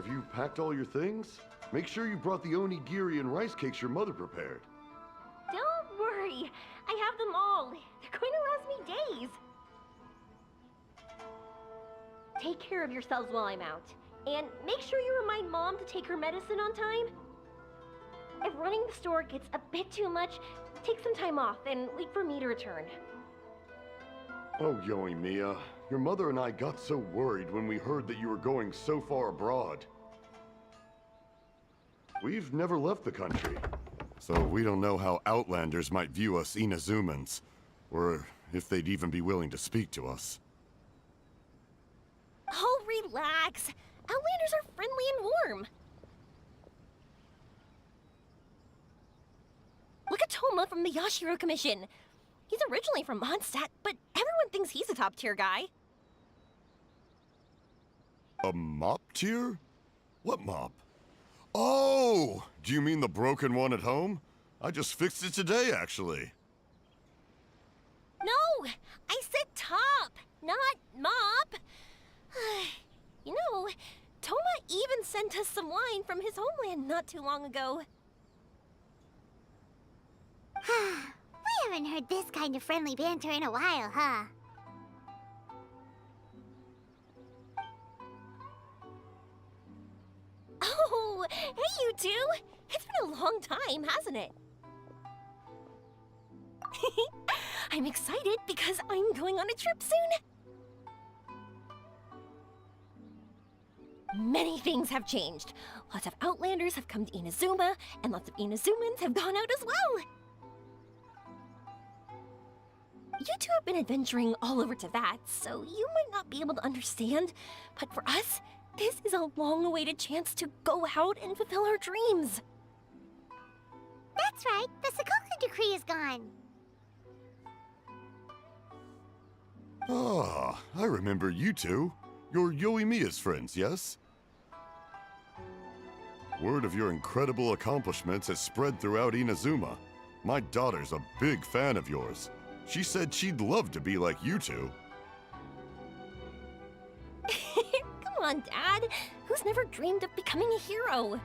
Have you packed all your things? Make sure you brought the onigiri and rice cakes your mother prepared. Don't worry. I have them all. They're going to last me days. Take care of yourselves while I'm out. And make sure you remind Mom to take her medicine on time. If running the store gets a bit too much, take some time off and wait for me to return. Oh, Yoimiya, your mother and I got so worried when we heard that you were going so far abroad. We've never left the country, so we don't know how Outlanders might view us Inazumans, or if they'd even be willing to speak to us. Oh, relax. Outlanders are friendly and warm. Look at Toma from the Yashiro Commission. He's originally from Mondstadt, but everyone thinks he's a top-tier guy. A mop tier? What mop? Oh! Do you mean the broken one at home? I just fixed it today, actually. No! I said top, not mop. You know, Toma even sent us some wine from his homeland not too long ago. We haven't heard this kind of friendly banter in a while, huh? Oh, hey you two! It's been a long time, hasn't it? I'm excited because I'm going on a trip soon. Many things have changed. Lots of Outlanders have come to Inazuma, and lots of Inazumans have gone out as well. You two have been adventuring all over Teyvat, so you might not be able to understand, but for us, this is a long-awaited chance to go out and fulfill our dreams. That's right, the Sakoku decree is gone. Ah, I remember you two. You're Yoimiya's friends, yes? Word of your incredible accomplishments has spread throughout Inazuma. My daughter's a big fan of yours. She said she'd love to be like you two. Come on, Dad. Who's never dreamed of becoming a hero?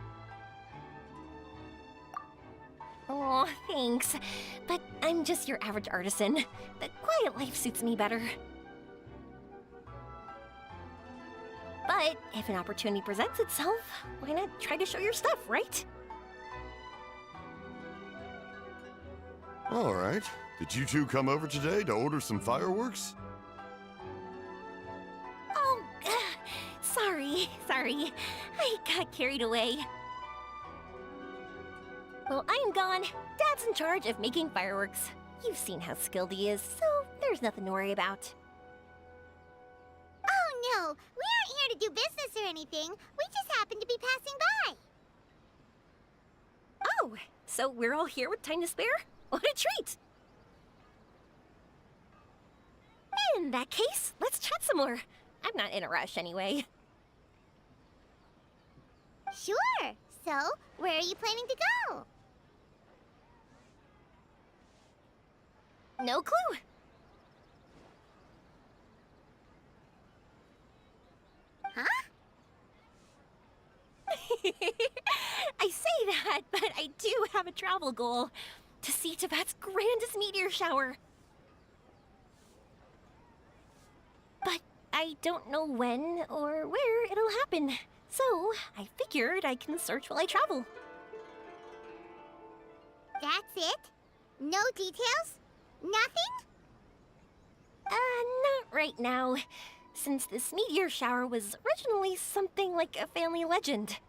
Oh, thanks. But I'm just your average artisan. The quiet life suits me better. But if an opportunity presents itself, why not try to show your stuff, right? All right. Did you two come over today to order some fireworks? Oh, sorry. I got carried away. Well, I'm gone. Dad's in charge of making fireworks. You've seen how skilled he is, so there's nothing to worry about. Oh no, we aren't here to do business or anything. We just happen to be passing by. Oh, so we're all here with time to spare? What a treat! In that case, let's chat some more. I'm not in a rush anyway. Sure. So, where are you planning to go? No clue. Huh? I say that, but I do have a travel goal. To see Teyvat's grandest meteor shower. But I don't know when or where it'll happen. So, I figured I can search while I travel. That's it? No details? Nothing? Not right now. Since this meteor shower was originally something like a family legend.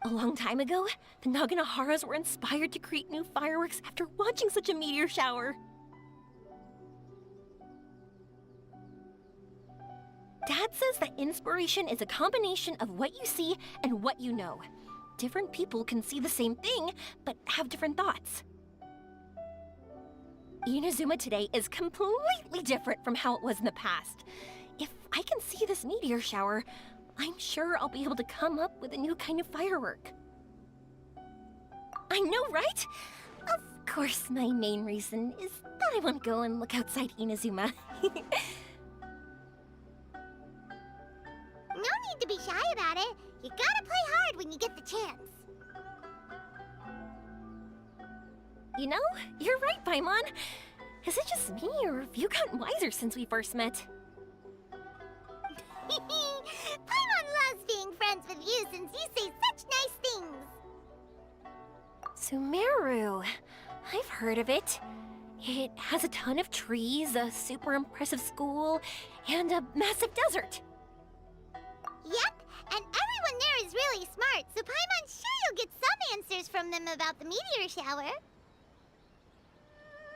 A long time ago, the Naganaharas were inspired to create new fireworks after watching such a meteor shower. Dad says that inspiration is a combination of what you see and what you know. Different people can see the same thing, but have different thoughts. Inazuma today is completely different from how it was in the past. If I can see this meteor shower, I'm sure I'll be able to come up with a new kind of firework. I know, right? Of course, my main reason is that I want to go and look outside No need to be shy about You know, you're right, Paimon. Is it just me, or have you gotten wiser since we first met? Paimon loves being friends with you since you say such nice things. Sumeru. I've heard of it. It has a ton of trees, a super impressive school, and a massive desert. Yep, and everyone there is really smart, so Paimon's sure you'll get some answers from them about the meteor shower.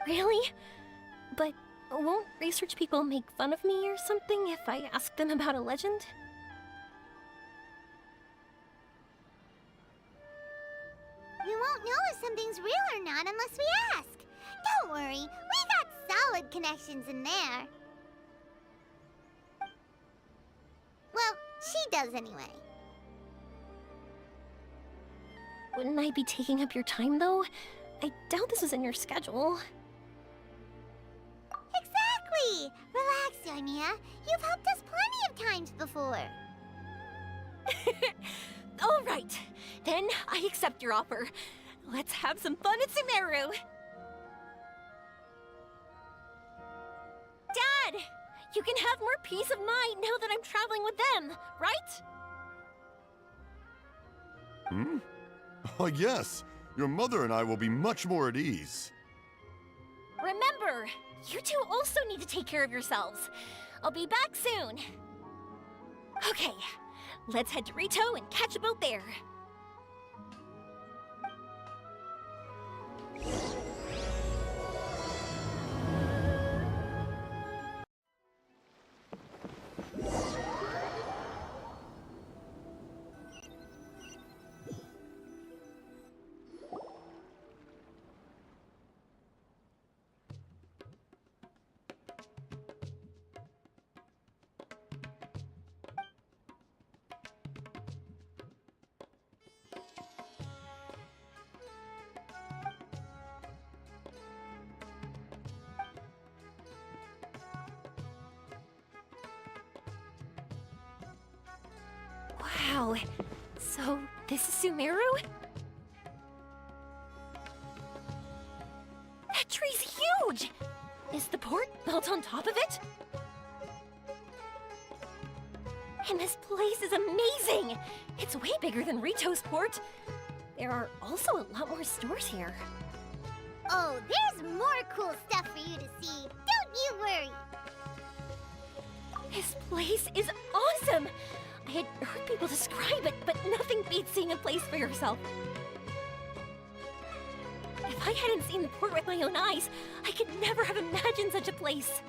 Really? But won't research people make fun of me or something if I ask them about a legend? We won't know if something's real or not unless we ask. Don't worry, we got solid connections in there. Well, she does anyway. Wouldn't I be taking up your time, though? I doubt this was in your schedule. Exactly! Relax, Yoimiya. You've helped us plenty of times before. All right, then I accept your offer. Let's have some fun at Sumeru! Dad! You can have more peace of mind now that I'm traveling with them, right? Hmm? Oh, yes. Your mother and I will be much more at ease. Remember, you two also need to take care of yourselves. I'll be back soon. Okay, let's head to Rito and catch a boat there. Wow, so this is Sumeru? That tree's huge! Is the port built on top of it? And this place is amazing! It's way bigger than Rito's port. There are also a lot more stores here. Oh, there's more cool stuff for you to see. Don't you worry. This place is awesome! I had heard people describe it, but nothing beats seeing a place for yourself. If I hadn't seen the port with my own eyes, I could never have imagined such a place.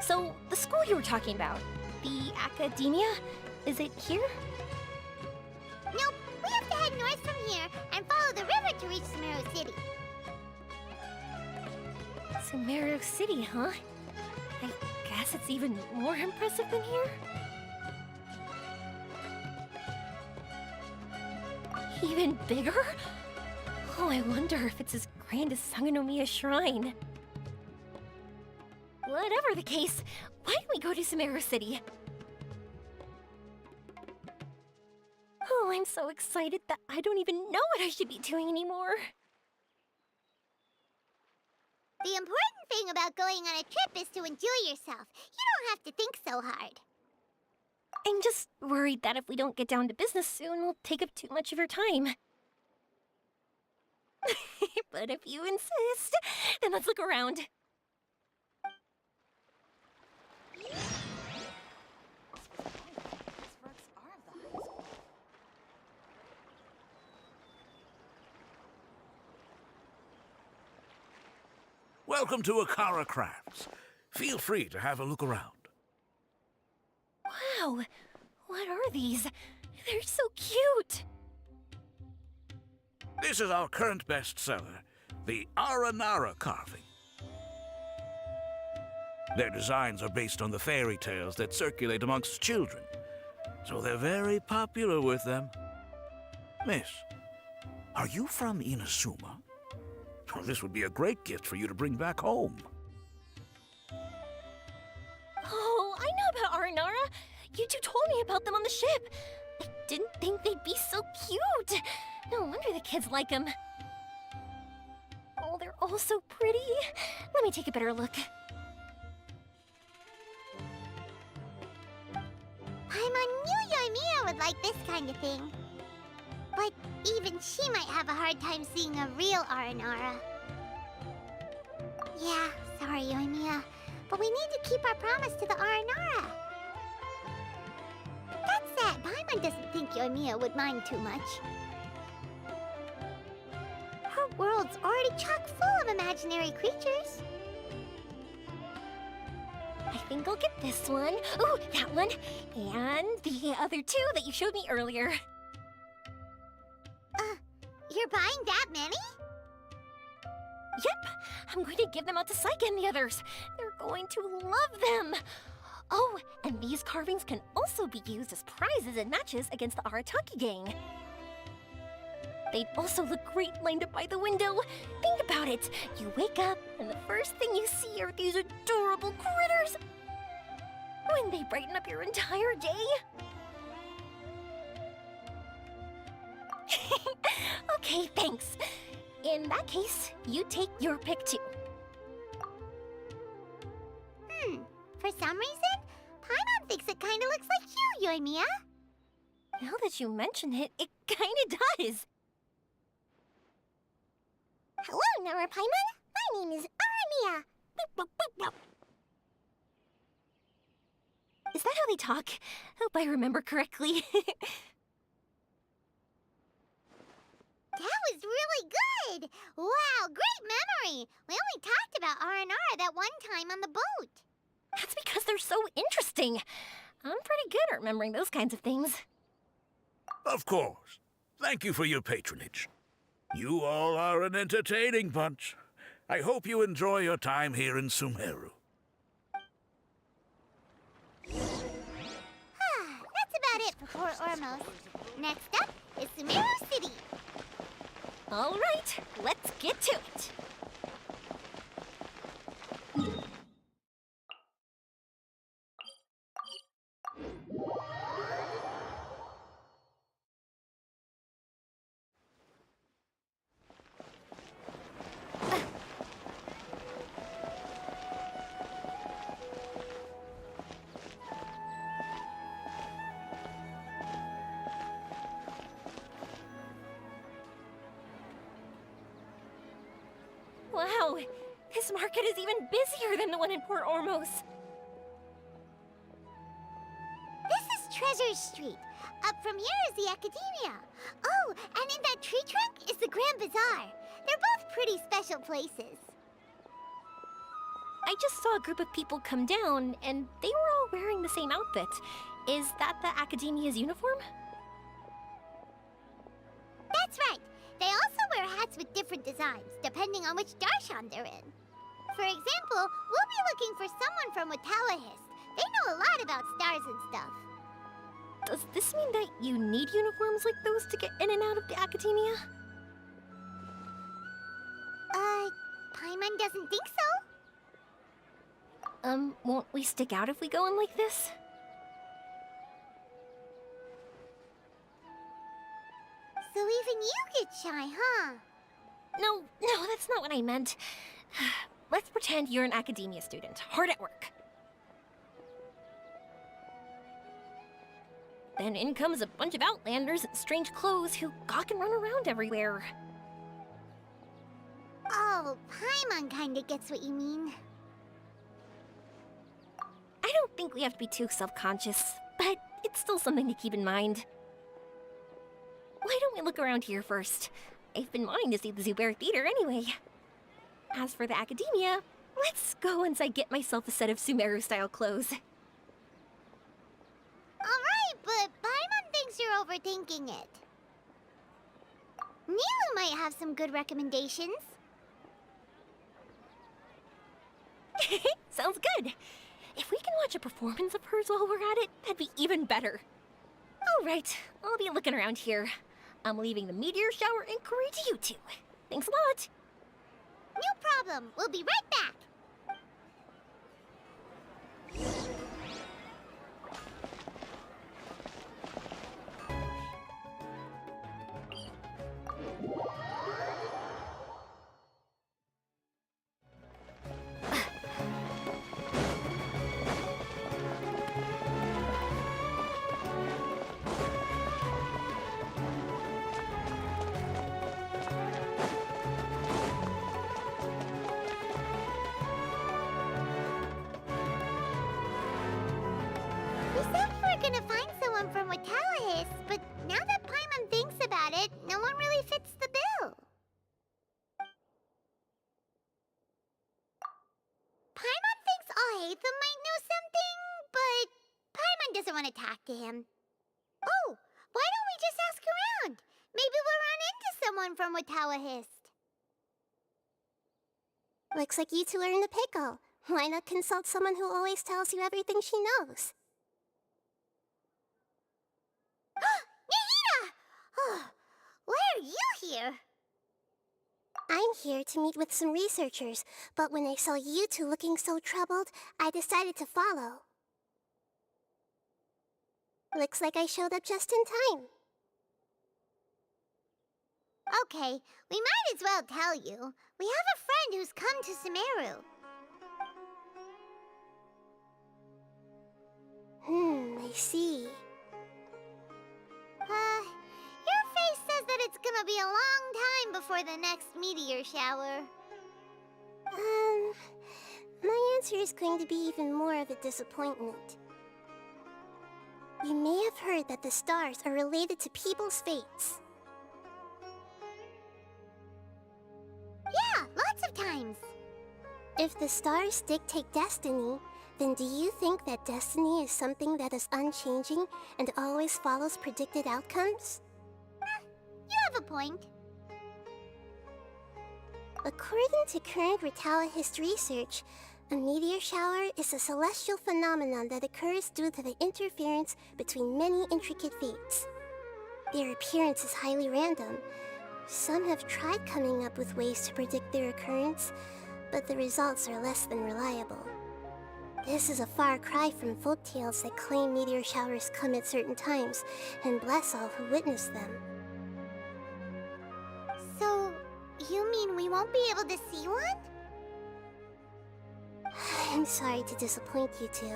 So, the school you were talking about, the academia, is it here? Nope, we have to head north from here and follow the river to reach Sumeru City. Sumeru City, huh? I guess it's even more impressive than here? Even bigger? Oh, I wonder if it's as grand as Sangonomiya Shrine. Whatever the case, why don't we go to Sumeru City? Oh, I'm so excited that I don't even know what I should be doing anymore. The important thing about going on a trip is to enjoy yourself. You don't have to think so hard. I'm just worried that if we don't get down to business soon, we'll take up too much of your time. But if you insist, then let's look around. Welcome to Akara Crafts. Feel free to have a look around. Wow, what are these? They're so cute. This is our current bestseller, the Aranara carving. Their designs are based on the fairy tales that circulate amongst children, so they're very popular with them. Miss, are you from Inazuma? Well, this would be a great gift for you to bring back home. Oh, I know about Aranara. You two told me about them on the ship. I didn't think they'd be so cute. kids like them. Oh, they're all so pretty. Let me take a better look. Paimon knew Yoimiya would like this kind of thing. But even she might have a hard time seeing a real Aranara. Yeah, sorry, Yoimiya, but we need to keep our promise to the Aranara. That said, Paimon doesn't think Yoimiya would mind too much. Her world's already chock full of imaginary creatures. I think I'll get this one. Ooh, that one. And the other two that you showed me earlier. You're buying that many? Yep, I'm going to give them out to Saika and the others. They're going to love them. Oh, and these carvings can also be used as prizes in matches against the Arataki gang. They'd also look great lined up by the window. Think about it. You wake up, and the first thing you see are these adorable critters. Wouldn't they brighten up your entire day? Okay, thanks. In that case, you take your pick too. For some reason, Paimon thinks it kinda looks like you, Yoimiya. Now that you mention it, it kinda does. Hello, Nara Paimon. My name is Yoimiya. Is that how they talk? Hope I remember correctly. That was really good! Wow, great memory! We only talked about Aranara that one time on the boat. That's because they're so interesting. I'm pretty good at remembering those kinds of things. Of course. Thank you for your patronage. You all are an entertaining bunch. I hope you enjoy your time here in Sumeru. That's about it for Port Ormos. Next up is Sumeru City. All right, let's get to it. Wow, this market is even busier than the one in Port Ormos. This is Treasure Street. Up from here is the Academia. Oh, and in that tree trunk is the Grand Bazaar. They're both pretty special places. I just saw a group of people come down, and they were all wearing the same outfit. Is that the Academia's uniform? That's right. They also wear hats with different designs, depending on which Darshan they're in. For example, we'll be looking for someone from Watawahist. They know a lot about stars and stuff. Does this mean that you need uniforms like those to get in and out of the Academia? Paimon doesn't think so. Won't we stick out if we go in like this? So even you get shy, huh? No, that's not what I meant. Let's pretend you're an Academia student, hard at work. Then in comes a bunch of Outlanders in strange clothes who gawk and run around everywhere. Oh, Paimon kinda gets what you mean. I don't think we have to be too self-conscious, but it's still something to keep in mind. Why don't we look around here first? I've been wanting to see the Zubair Theater anyway. As for the Academia, let's go once I get myself a set of Sumeru-style clothes. Alright, but Paimon thinks you're overthinking it. Nilu might have some good recommendations. Sounds good. If we can watch a performance of hers while we're at it, that'd be even better. All right, I'll be looking around here. I'm leaving the meteor shower inquiry to you two. Thanks a lot. No problem. We'll be right back. want to talk to him. Oh, why don't we just ask around? Maybe we'll run into someone from Watawahist. Looks like you two are in a pickle. Why not consult someone who always tells you everything she knows? Nahida! Oh, why are you here? I'm here to meet with some researchers, but when I saw you two looking so troubled, I decided to follow. Looks like I showed up just in time. Okay, we might as well tell you. We have a friend who's come to Sumeru. I see. Your face says that it's gonna be a long time before the next meteor shower. My answer is going to be even more of a disappointment. You may have heard that the stars are related to people's fates. Yeah, lots of times. If the stars dictate destiny, then do you think that destiny is something that is unchanging and always follows predicted outcomes? You have a point. According to current Watawahist research, a meteor shower is a celestial phenomenon that occurs due to the interference between many intricate fates. Their appearance is highly random. Some have tried coming up with ways to predict their occurrence, but the results are less than reliable. This is a far cry from folktales that claim meteor showers come at certain times and bless all who witness them. So, you mean we won't be able to see one? I'm sorry to disappoint you two.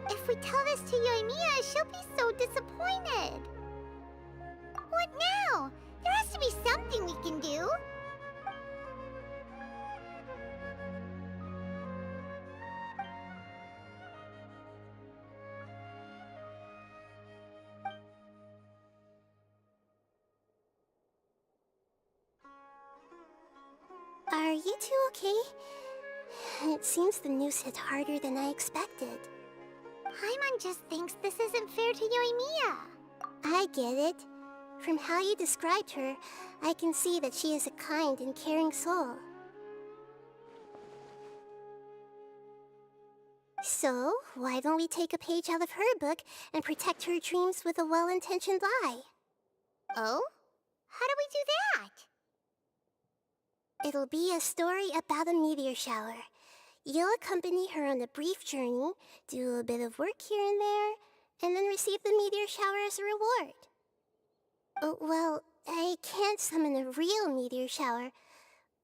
If we tell this to Yoimiya, she'll be so disappointed. What now? There has to be something we can do. Are you two okay? It seems the news hit harder than I expected. Paimon just thinks this isn't fair to Yoimiya. I get it. From how you described her, I can see that she is a kind and caring soul. So, why don't we take a page out of her book and protect her dreams with a well-intentioned lie? Oh? How do we do that? It'll be a story about a meteor shower. You'll accompany her on a brief journey, do a bit of work here and there, and then receive the meteor shower as a reward. Oh, well, I can't summon a real meteor shower,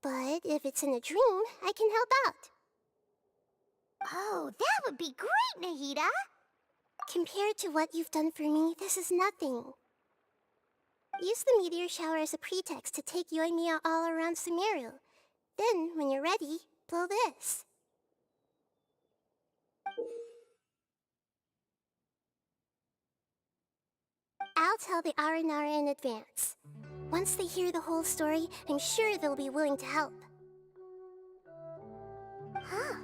but if it's in a dream, I can help out. Oh, that would be great, Nahida! Compared to what you've done for me, this is nothing. Use the meteor shower as a pretext to take Yoimiya all around Sumeru. Then, when you're ready, blow this. I'll tell the Aranara in advance. Once they hear the whole story, I'm sure they'll be willing to help. Huh.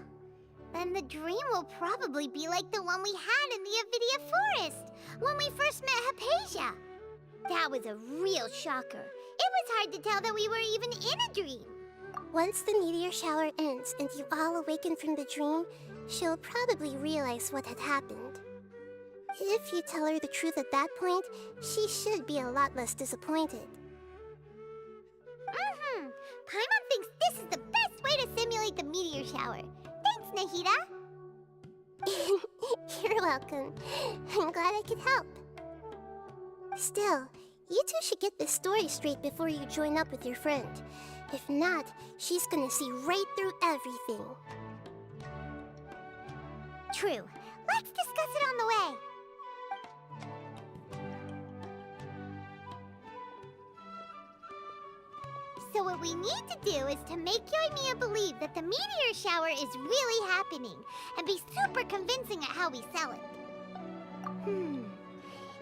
Then the dream will probably be like the one we had in the Avidia Forest, when we first met Hypatia. That was a real shocker. It was hard to tell that we were even in a dream. Once the meteor shower ends and you all awaken from the dream, she'll probably realize what had happened. If you tell her the truth at that point, she should be a lot less disappointed. Paimon thinks this is the best way to simulate the meteor shower. Thanks, Nahida. You're welcome. I'm glad I could help. Still, you two should get this story straight before you join up with your friend. If not, she's gonna see right through everything. True. Let's discuss it on the way. So what we need to do is to make Yoimiya believe that the meteor shower is really happening, and be super convincing at how we sell it.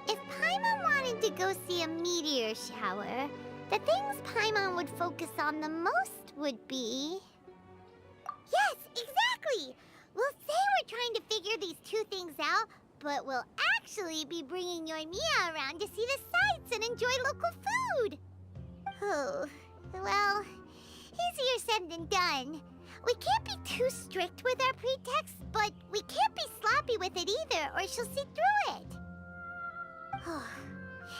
If Paimon wanted to go see a meteor shower, the things Paimon would focus on the most would be... Yes, exactly! We'll say we're trying to figure these two things out, but we'll actually be bringing Yoimiya around to see the sights and enjoy local food. Oh, well, easier said than done. We can't be too strict with our pretexts, but we can't be sloppy with it either, or she'll see through it.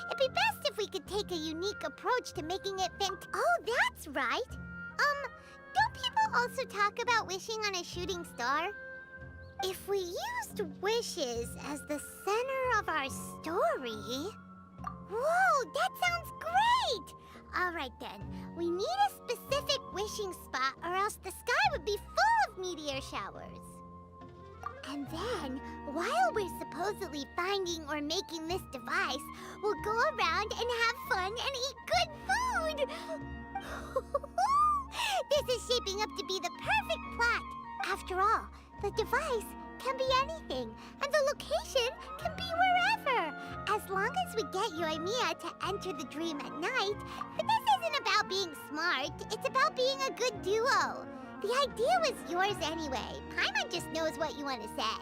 It'd be best if we could take a unique approach to making it Oh, that's right! Don't people also talk about wishing on a shooting star? If we used wishes as the center of our story... Whoa, that sounds great! Alright then, we need a specific wishing spot or else the sky would be full of meteor showers. And then, while we're supposedly finding or making this device, we'll go around and have fun and eat good food! This is shaping up to be the perfect plot. After all, the device can be anything, and the location can be wherever. As long as we get Yoimiya to enter the dream at night, but this isn't about being smart, it's about being a good duo. The idea was yours anyway. Paimon just knows what you want to say.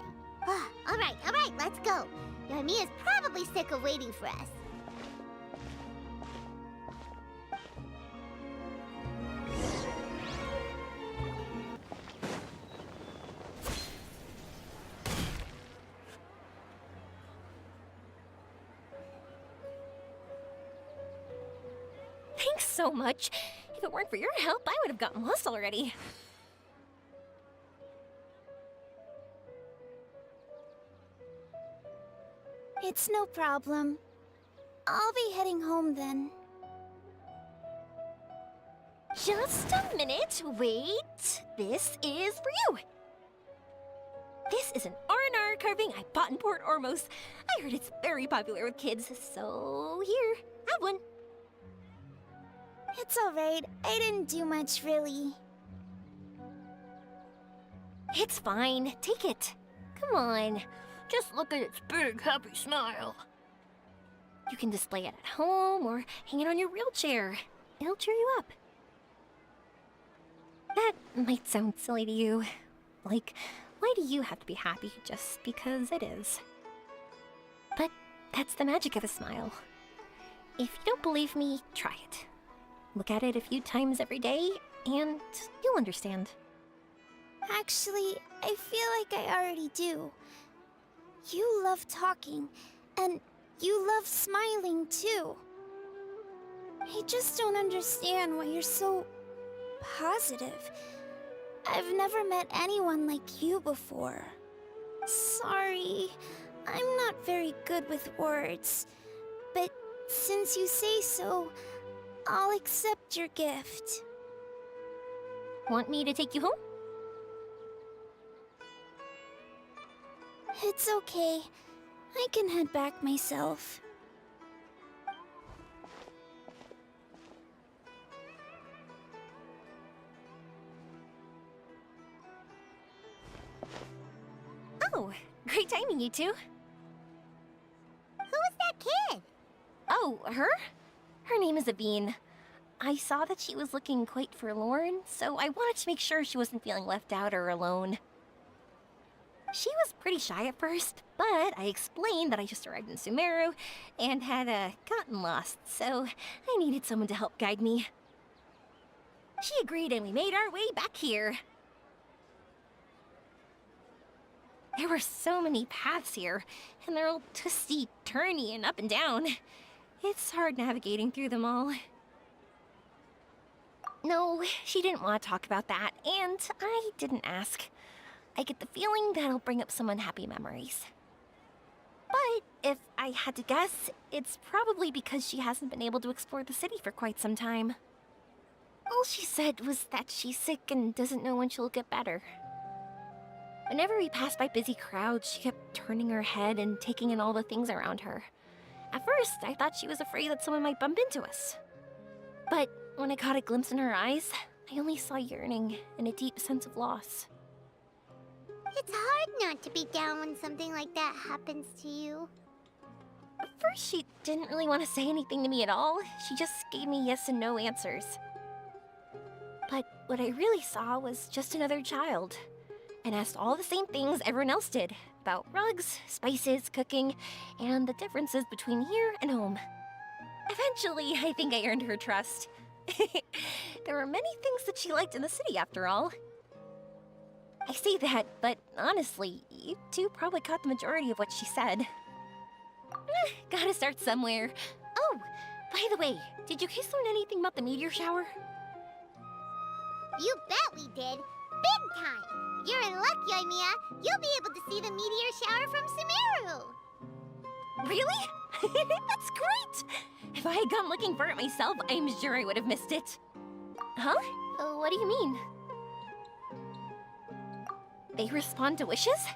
All right, let's go. Yoimiya's probably sick of waiting for us. Thanks so much. If it weren't for your help, I would have gotten lost already. It's no problem. I'll be heading home then. Just a minute, wait. This is for you. This is an R&R carving I bought in Port Ormos. I heard it's very popular with kids, so here, have one. It's alright. I didn't do much, really. It's fine. Take it. Come on. Just look at its big, happy smile. You can display it at home or hang it on your wheelchair. It'll cheer you up. That might sound silly to you. Like, why do you have to be happy just because it is? But that's the magic of a smile. If you don't believe me, try it. Look at it a few times every day, and you'll understand. Actually, I feel like I already do. You love talking, and you love smiling too. I just don't understand why you're so positive. I've never met anyone like you before. Sorry, I'm not very good with words. But since you say so, I'll accept your gift. Want me to take you home? It's okay. I can head back myself. Oh, great timing, you two. Who was that kid? Oh, her? Her name is Avine. I saw that she was looking quite forlorn, so I wanted to make sure she wasn't feeling left out or alone. She was pretty shy at first, but I explained that I just arrived in Sumeru and had gotten lost, so I needed someone to help guide me. She agreed and we made our way back here. There were so many paths here, and they're all twisty, turny, and up and down. It's hard navigating through them all. No, she didn't want to talk about that, and I didn't ask. I get the feeling that'll bring up some unhappy memories. But if I had to guess, it's probably because she hasn't been able to explore the city for quite some time. All she said was that she's sick and doesn't know when she'll get better. Whenever we passed by busy crowds, she kept turning her head and taking in all the things around her. At first, I thought she was afraid that someone might bump into us. But when I caught a glimpse in her eyes, I only saw yearning and a deep sense of loss. It's hard not to be down when something like that happens to you. At first, she didn't really want to say anything to me at all. She just gave me yes and no answers. But what I really saw was just another child. and asked all the same things everyone else did about rugs, spices, cooking, and the differences between here and home. Eventually, I think I earned her trust. There were many things that she liked in the city, after all. I say that, but honestly, you two probably caught the majority of what she said. Gotta start somewhere. Oh, by the way, did you guys learn anything about the meteor shower? You bet we did. Big time. You're in luck, Yoimiya. You'll be able to see the meteor shower from Sumeru. Really? That's great! If I had gone looking for it myself, I'm sure I would have missed it. Huh? What do you mean? They respond to wishes?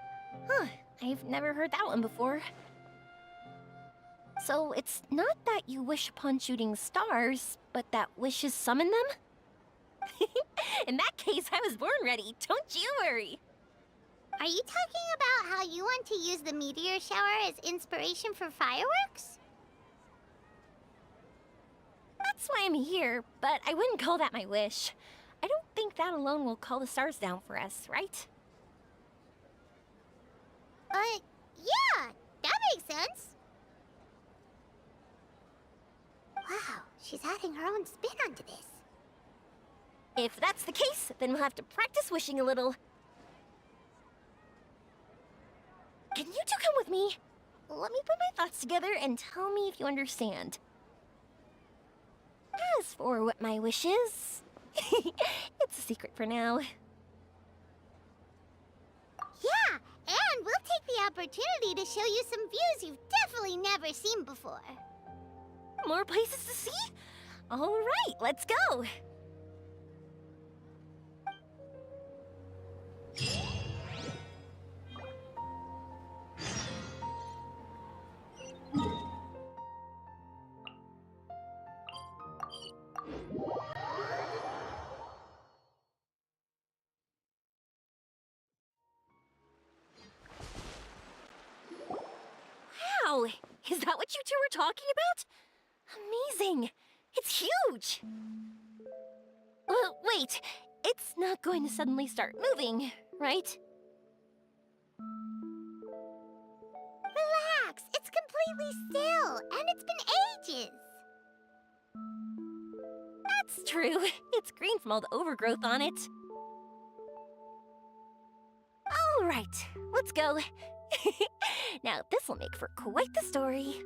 Huh, I've never heard that one before. So it's not that you wish upon shooting stars, but that wishes summon them? In that case, I was born ready. Don't you worry. Are you talking about how you want to use the meteor shower as inspiration for fireworks? That's why I'm here, but I wouldn't call that my wish. I don't think that alone will call the stars down for us, right? Yeah, that makes sense. Wow, she's adding her own spin onto this. If that's the case, then we'll have to practice wishing a little. Can you two come with me? Let me put my thoughts together and tell me if you understand. As for what my wish is, it's a secret for now. Yeah, and we'll take the opportunity to show you some views you've definitely never seen before. More places to see? All right, let's go. Wow, is that what you two were talking about? Amazing! It's huge! Wait, it's not going to suddenly start moving, right? Relax, it's completely still, and it's been ages. That's true. It's green from all the overgrowth on it. All right, let's go. Now, this will make for quite the story.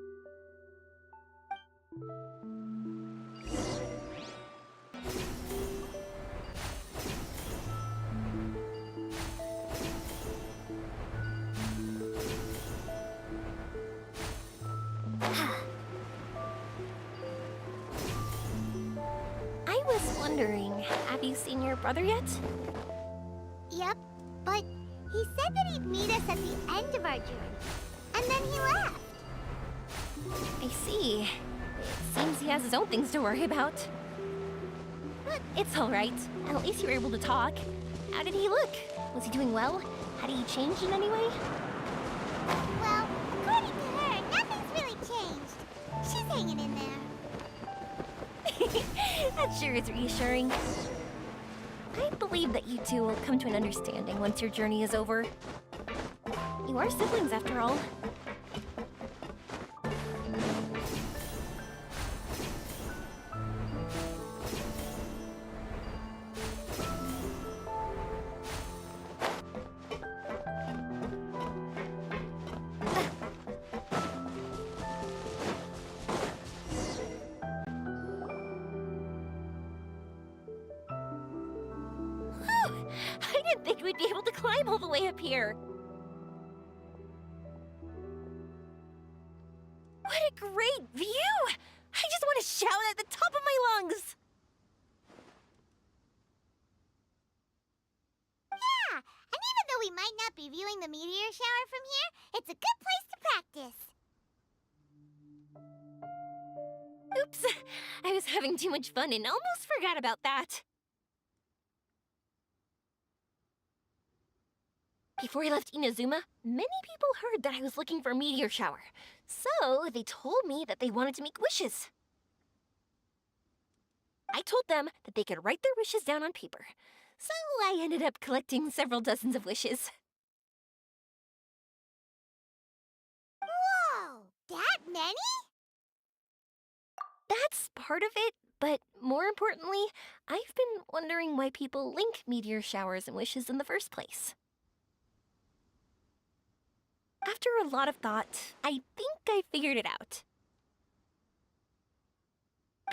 I was wondering, have you seen your brother yet? Yep, but he said that he'd meet us at the end of our journey, and then he left. I see. It seems he has his own things to worry about. But it's all right. At least you were able to talk. How did he look? Was he doing well? Had he changed in any way? Well, according to her, nothing's really changed. She's hanging in there. That sure is reassuring. I believe that you two will come to an understanding once your journey is over. You are siblings, after all. I didn't think we'd be able to climb all the way up here. What a great view! I just want to shout at the top of my lungs! Yeah, and even though we might not be viewing the meteor shower from here, it's a good place to practice. Oops, I was having too much fun and almost forgot about that. Before I left Inazuma, many people heard that I was looking for a meteor shower. So they told me that they wanted to make wishes. I told them that they could write their wishes down on paper. So I ended up collecting several dozens of wishes. Whoa! That many? That's part of it, but more importantly, I've been wondering why people link meteor showers and wishes in the first place. After a lot of thought, I think I figured it out.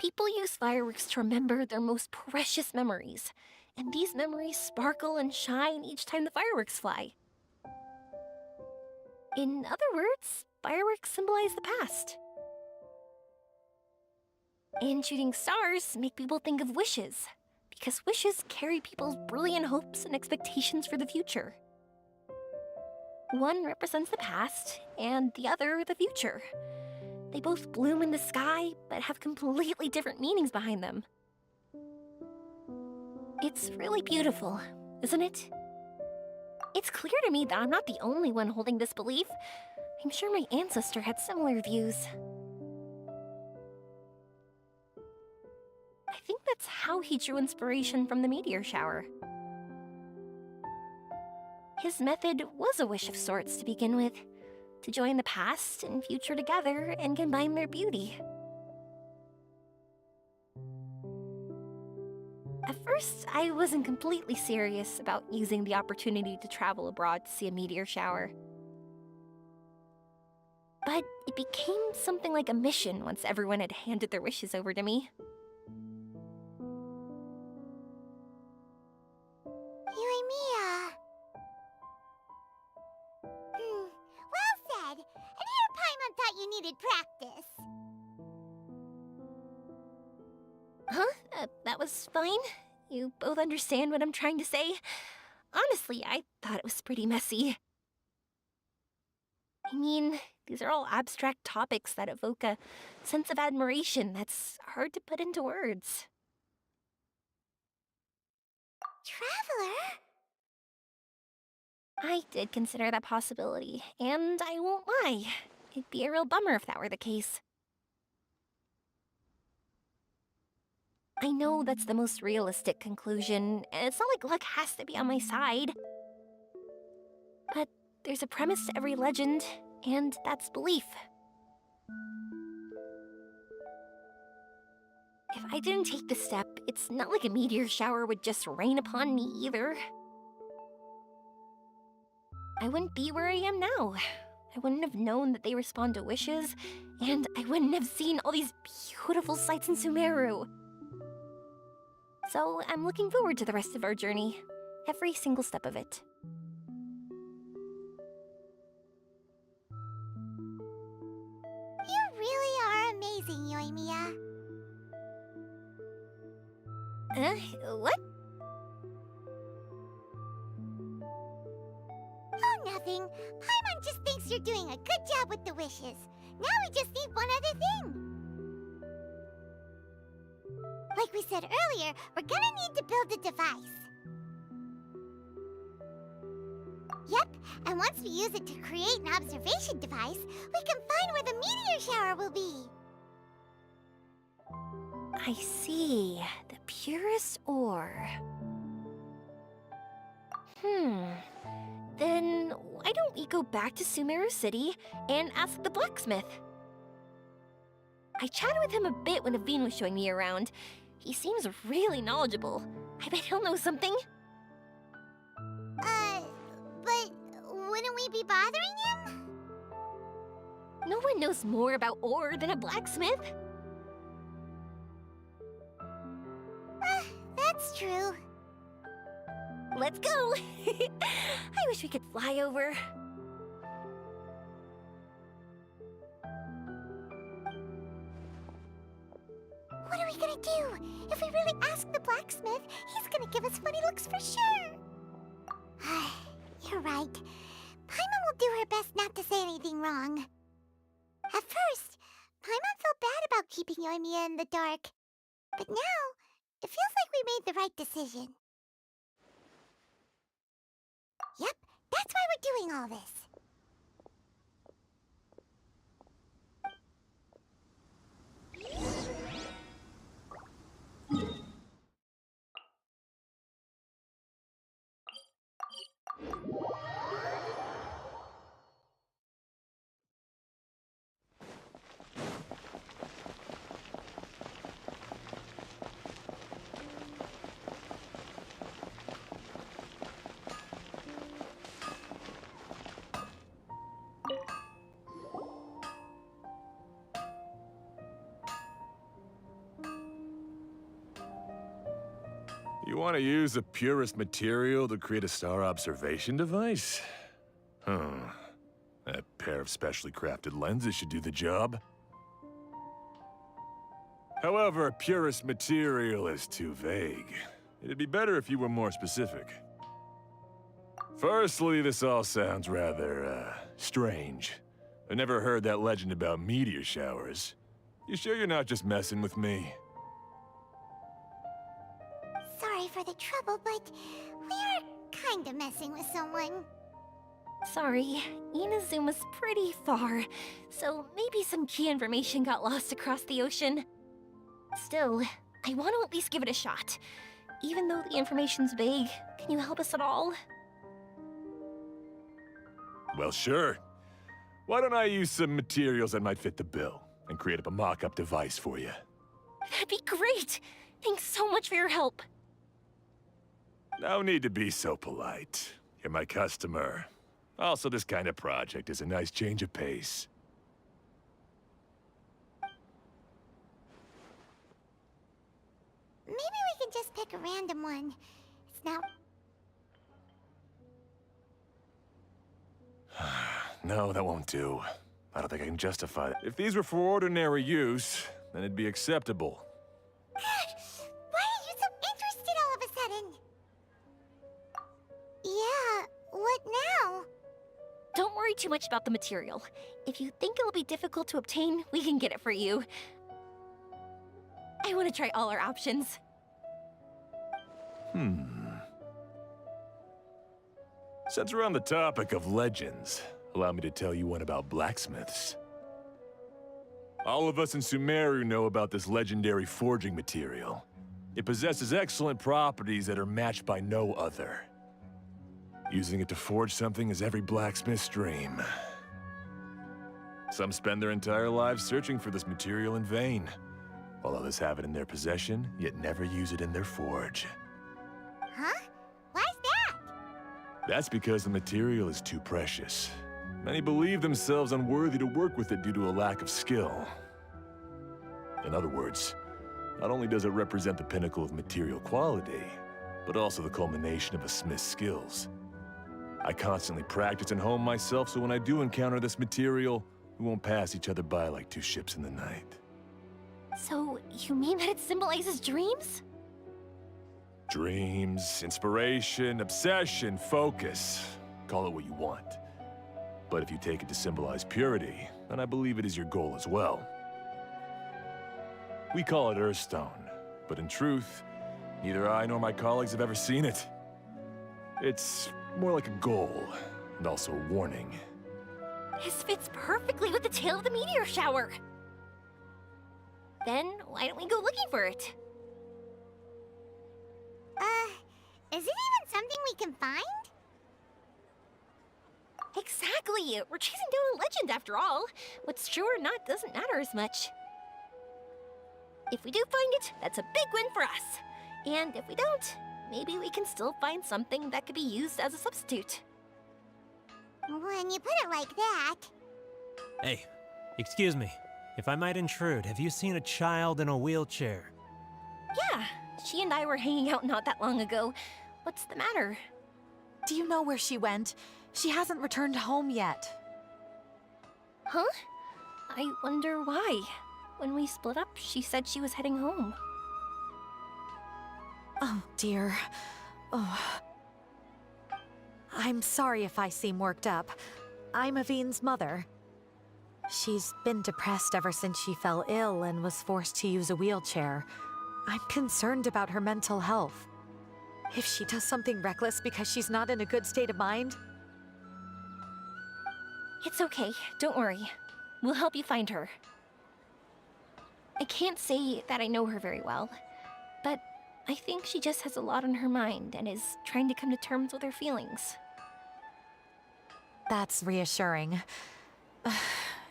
People use fireworks to remember their most precious memories, and these memories sparkle and shine each time the fireworks fly. In other words, fireworks symbolize the past. And shooting stars make people think of wishes, because wishes carry people's brilliant hopes and expectations for the future. One represents the past, and the other the future. They both bloom in the sky, but have completely different meanings behind them. It's really beautiful, isn't it? It's clear to me that I'm not the only one holding this belief. I'm sure my ancestor had similar views. I think that's how he drew inspiration from the meteor shower. His method was a wish of sorts to begin with, to join the past and future together and combine their beauty. At first, I wasn't completely serious about using the opportunity to travel abroad to see a meteor shower. But it became something like a mission once everyone had handed their wishes over to me. Yoimiya. Well said. And here Paimon thought you needed practice. Huh? That was fine? You both understand what I'm trying to say? Honestly, I thought it was pretty messy. I mean, these are all abstract topics that evoke a sense of admiration that's hard to put into words. Traveler? I did consider that possibility, and I won't lie. It'd be a real bummer if that were the case. I know that's the most realistic conclusion, and it's not like luck has to be on my side. But there's a premise to every legend, and that's belief. If I didn't take this step, it's not like a meteor shower would just rain upon me either. I wouldn't be where I am now. I wouldn't have known that they respond to wishes, and I wouldn't have seen all these beautiful sights in Sumeru. So I'm looking forward to the rest of our journey, every single step of it. You really are amazing, Yoimiya. What? Oh, nothing. Paimon just thinks you're doing a good job with the wishes. Now we just need one other thing. Like we said earlier, we're gonna need to build a device. Yep, and once we use it to create an observation device, we can find where the meteor shower will be. I see. The purest ore. Then why don't we go back to Sumeru City and ask the blacksmith? I chatted with him a bit when Aveen was showing me around. He seems really knowledgeable. I bet he'll know something. But wouldn't we be bothering him? No one knows more about ore than a blacksmith. That's true. Let's go! I wish we could fly over. What are we gonna do? If we really ask the blacksmith, he's gonna give us funny looks for sure. You're right. Paimon will do her best not to say anything wrong. At first, Paimon felt bad about keeping Yoimiya in the dark. But now, it feels like we made the right decision. Yep, that's why we're doing all this. You want to use the purest material to create a star observation device? That pair of specially crafted lenses should do the job. However, purest material is too vague. It'd be better if you were more specific. Firstly, this all sounds rather, strange. I never heard that legend about meteor showers. You sure you're not just messing with me? Sorry for the trouble, but we're kinda messing with someone. Sorry, Inazuma's pretty far, so maybe some key information got lost across the ocean. Still, I want to at least give it a shot. Even though the information's vague, can you help us at all? Well, sure. Why don't I use some materials that might fit the bill and create up a mock-up device for you? That'd be great! Thanks so much for your help. No need to be so polite. You're my customer. Also, this kind of project is a nice change of pace. Maybe we can just pick a random one. It's not... No, that won't do. I don't think I can justify it. If these were for ordinary use, then it'd be acceptable. Why are you so interested all of a sudden? Yeah, what now? Don't worry too much about the material. If you think it'll be difficult to obtain, we can get it for you. I want to try all our options. Since we're on the topic of legends, allow me to tell you one about blacksmiths. All of us in Sumeru know about this legendary forging material. It possesses excellent properties that are matched by no other. Using it to forge something is every blacksmith's dream. Some spend their entire lives searching for this material in vain, while others have it in their possession, yet never use it in their forge. Huh? Why's that? That's because the material is too precious. Many believe themselves unworthy to work with it due to a lack of skill. In other words, not only does it represent the pinnacle of material quality, but also the culmination of a smith's skills. I constantly practice and hone myself, so when I do encounter this material, we won't pass each other by like two ships in the night. So, you mean that it symbolizes dreams? Dreams, inspiration, obsession, focus. Call it what you want. But if you take it to symbolize purity, then I believe it is your goal as well. We call it Earthstone, but in truth, neither I nor my colleagues have ever seen it. It's more like a goal, and also a warning. This fits perfectly with the tale of the meteor shower. Then, why don't we go looking for it? Is it even something we can find? Exactly! We're chasing down a legend after all. What's true or not doesn't matter as much. If we do find it, that's a big win for us. And if we don't, maybe we can still find something that could be used as a substitute. When you put it like that... Hey, excuse me. If I might intrude, have you seen a child in a wheelchair? Yeah, she and I were hanging out not that long ago. What's the matter? Do you know where she went? She hasn't returned home yet. Huh? I wonder why. When we split up, she said she was heading home. Oh, dear. Oh. I'm sorry if I seem worked up. I'm Avine's mother. She's been depressed ever since she fell ill and was forced to use a wheelchair. I'm concerned about her mental health. If she does something reckless because she's not in a good state of mind... It's okay, don't worry. We'll help you find her. I can't say that I know her very well, but I think she just has a lot on her mind and is trying to come to terms with her feelings. That's reassuring.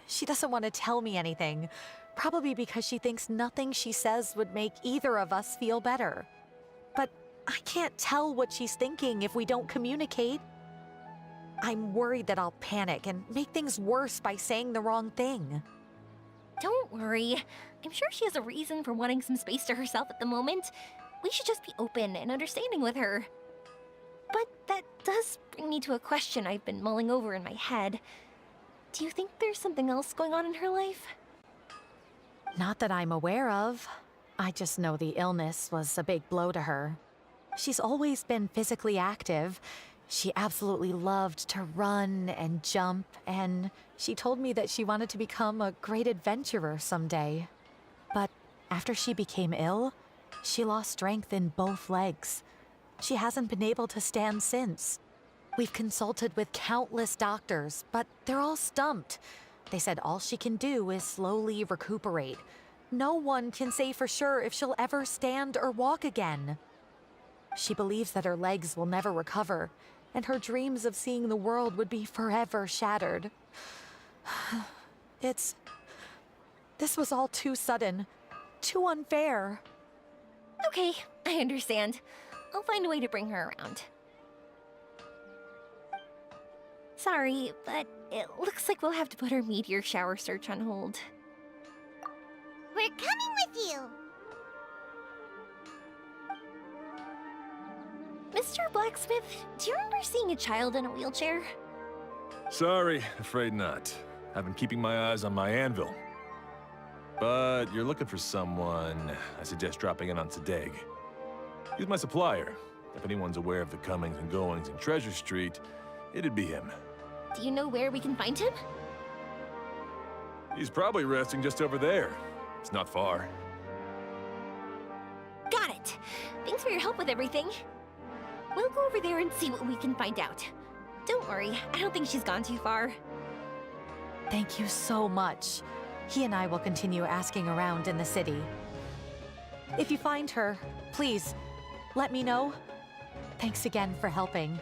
She doesn't want to tell me anything, probably because she thinks nothing she says would make either of us feel better. But I can't tell what she's thinking if we don't communicate. I'm worried that I'll panic and make things worse by saying the wrong thing. Don't worry. I'm sure she has a reason for wanting some space to herself at the moment. we should just be open and understanding with her. But that does bring me to a question I've been mulling over in my head. Do you think there's something else going on in her life? Not that I'm aware of. I just know the illness was a big blow to her. She's always been physically active. She absolutely loved to run and jump, and she told me that she wanted to become a great adventurer someday. But after she became ill, she lost strength in both legs. She hasn't been able to stand since. We've consulted with countless doctors, but they're all stumped. They said all she can do is slowly recuperate. No one can say for sure if she'll ever stand or walk again. She believes that her legs will never recover, and her dreams of seeing the world would be forever shattered. This was all too sudden, too unfair. Okay, I understand. I'll find a way to bring her around. Sorry, but it looks like we'll have to put our meteor shower search on hold. We're coming with you! Mr. Blacksmith, do you remember seeing a child in a wheelchair? Sorry, afraid not. I've been keeping my eyes on my anvil. But you're looking for someone, I suggest dropping in on Sadeg. He's my supplier. If anyone's aware of the comings and goings in Treasure Street, it'd be him. Do you know where we can find him? He's probably resting just over there. It's not far. Got it. Thanks for your help with everything. We'll go over there and see what we can find out. Don't worry, I don't think she's gone too far. Thank you so much. He and I will continue asking around in the city. If you find her, please, let me know. Thanks again for helping.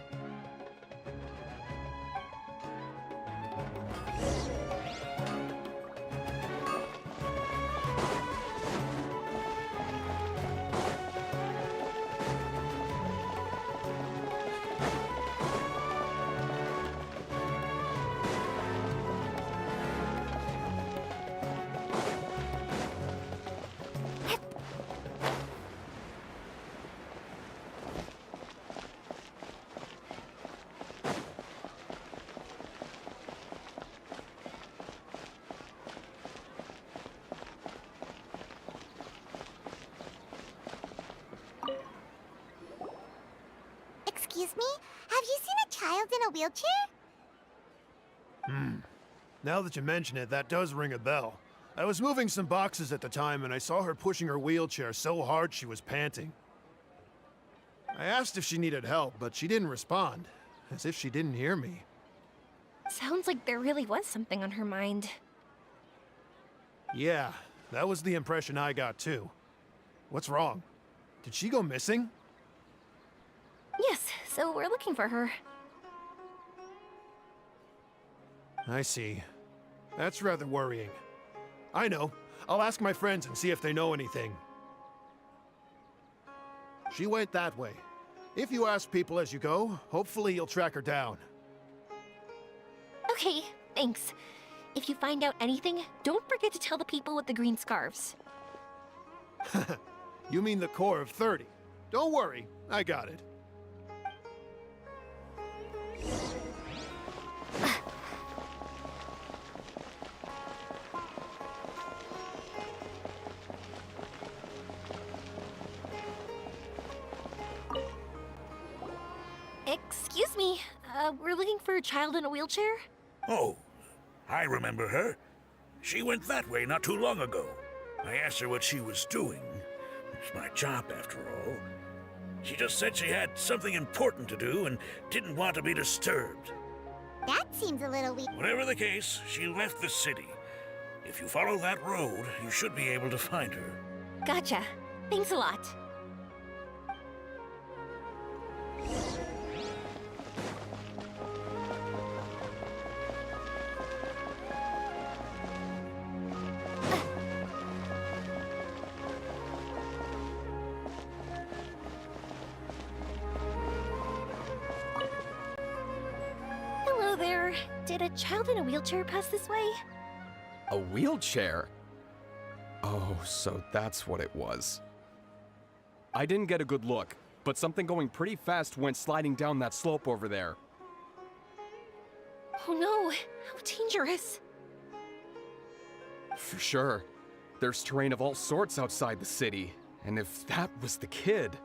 Excuse me? Have you seen a child in a wheelchair? Now that you mention it, that does ring a bell. I was moving some boxes at the time and I saw her pushing her wheelchair so hard she was panting. I asked if she needed help, but she didn't respond, as if she didn't hear me. Sounds like there really was something on her mind. Yeah, that was the impression I got too. What's wrong? Did she go missing? Yes, so we're looking for her. I see. That's rather worrying. I know. I'll ask my friends and see if they know anything. She went that way. If you ask people as you go, hopefully you'll track her down. Okay, thanks. If you find out anything, don't forget to tell the people with the green scarves. You mean the core of 30. Don't worry, I got it. Excuse me, we're looking for a child in a wheelchair? Oh, I remember her. She went that way not too long ago. I asked her what she was doing. It's my job, after all. She just said she had something important to do and didn't want to be disturbed. That seems a little weird. Whatever the case, she left the city. If you follow that road, you should be able to find her. Gotcha. Thanks a lot. Hello there. Did a child in a wheelchair pass this way? A wheelchair? Oh, so that's what it was. I didn't get a good look, but something going pretty fast went sliding down that slope over there. Oh no, how dangerous. For sure. There's terrain of all sorts outside the city, and if that was the kid...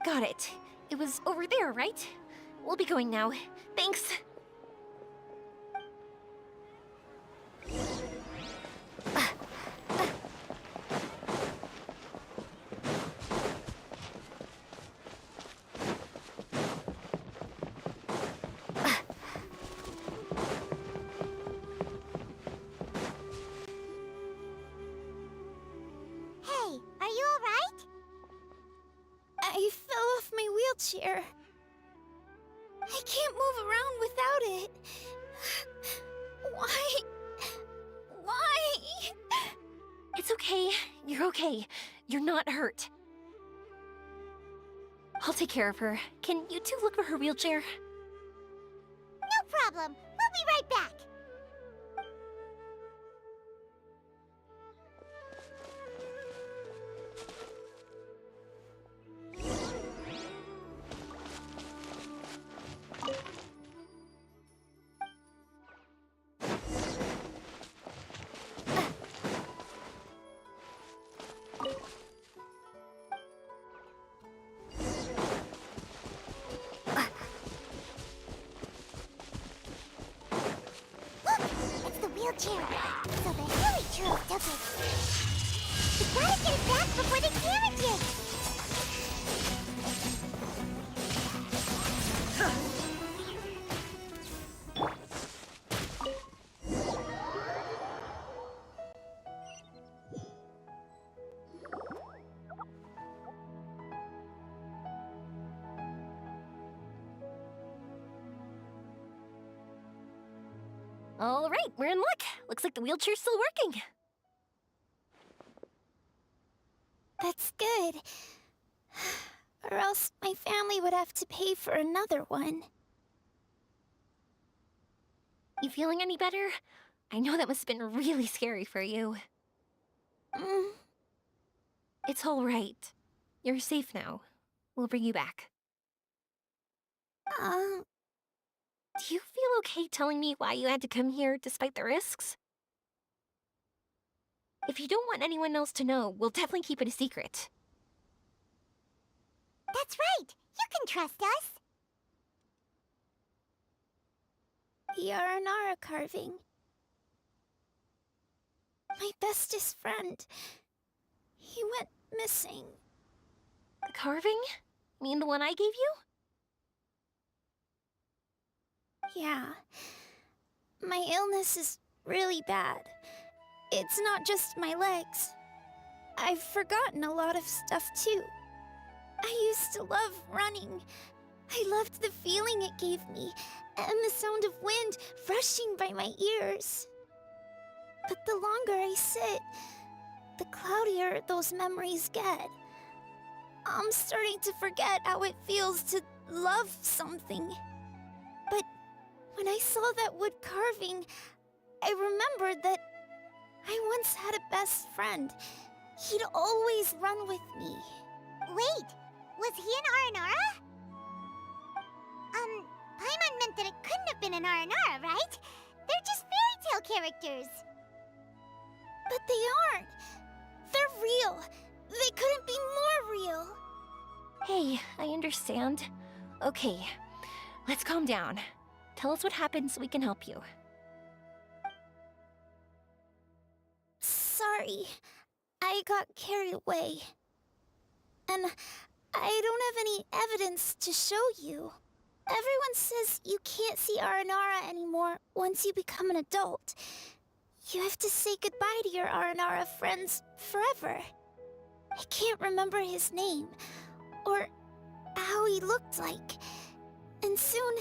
Got it. It was over there, right? We'll be going now. Thanks. Hey, are you alright? I fell off my wheelchair. I can't move around without it. Why? Why? It's okay. You're okay. You're not hurt. I'll take care of her. Can you two look for her wheelchair? No problem. We'll be right back. It's the wheelchair. So the hilly trolls took it. We gotta get it back before they damage it. All right, we're in luck. Looks like the wheelchair's still working. That's good. Or else my family would have to pay for another one. You feeling any better? I know that must have been really scary for you. Mm, It's all right. You're safe now. We'll bring you back. um, Do you feel okay telling me why you had to come here despite the risks? If you don't want anyone else to know, we'll definitely keep it a secret. That's right. You can trust us. the Aranara carving. My bestest friend. He went missing. The carving? Mean the one I gave you? Yeah. My illness is really bad. It's not just my legs. I've forgotten a lot of stuff too. I used to love running. I loved the feeling it gave me, and the sound of wind rushing by my ears. But the longer I sit, the cloudier those memories get. I'm starting to forget how it feels to love something. But when I saw that wood carving, I remembered that I once had a best friend. He'd always run with me. Wait, was he an Aranara? Paimon meant that it couldn't have been an Aranara, right? They're just fairy tale characters. But they aren't. They're real. They couldn't be more real. Hey, I understand. Okay, let's calm down. Tell us what happened so we can help you. Sorry. I got carried away. And I don't have any evidence to show you. Everyone says you can't see Aranara anymore once you become an adult. You have to say goodbye to your Aranara friends forever. I can't remember his name, or how he looked like. And soon,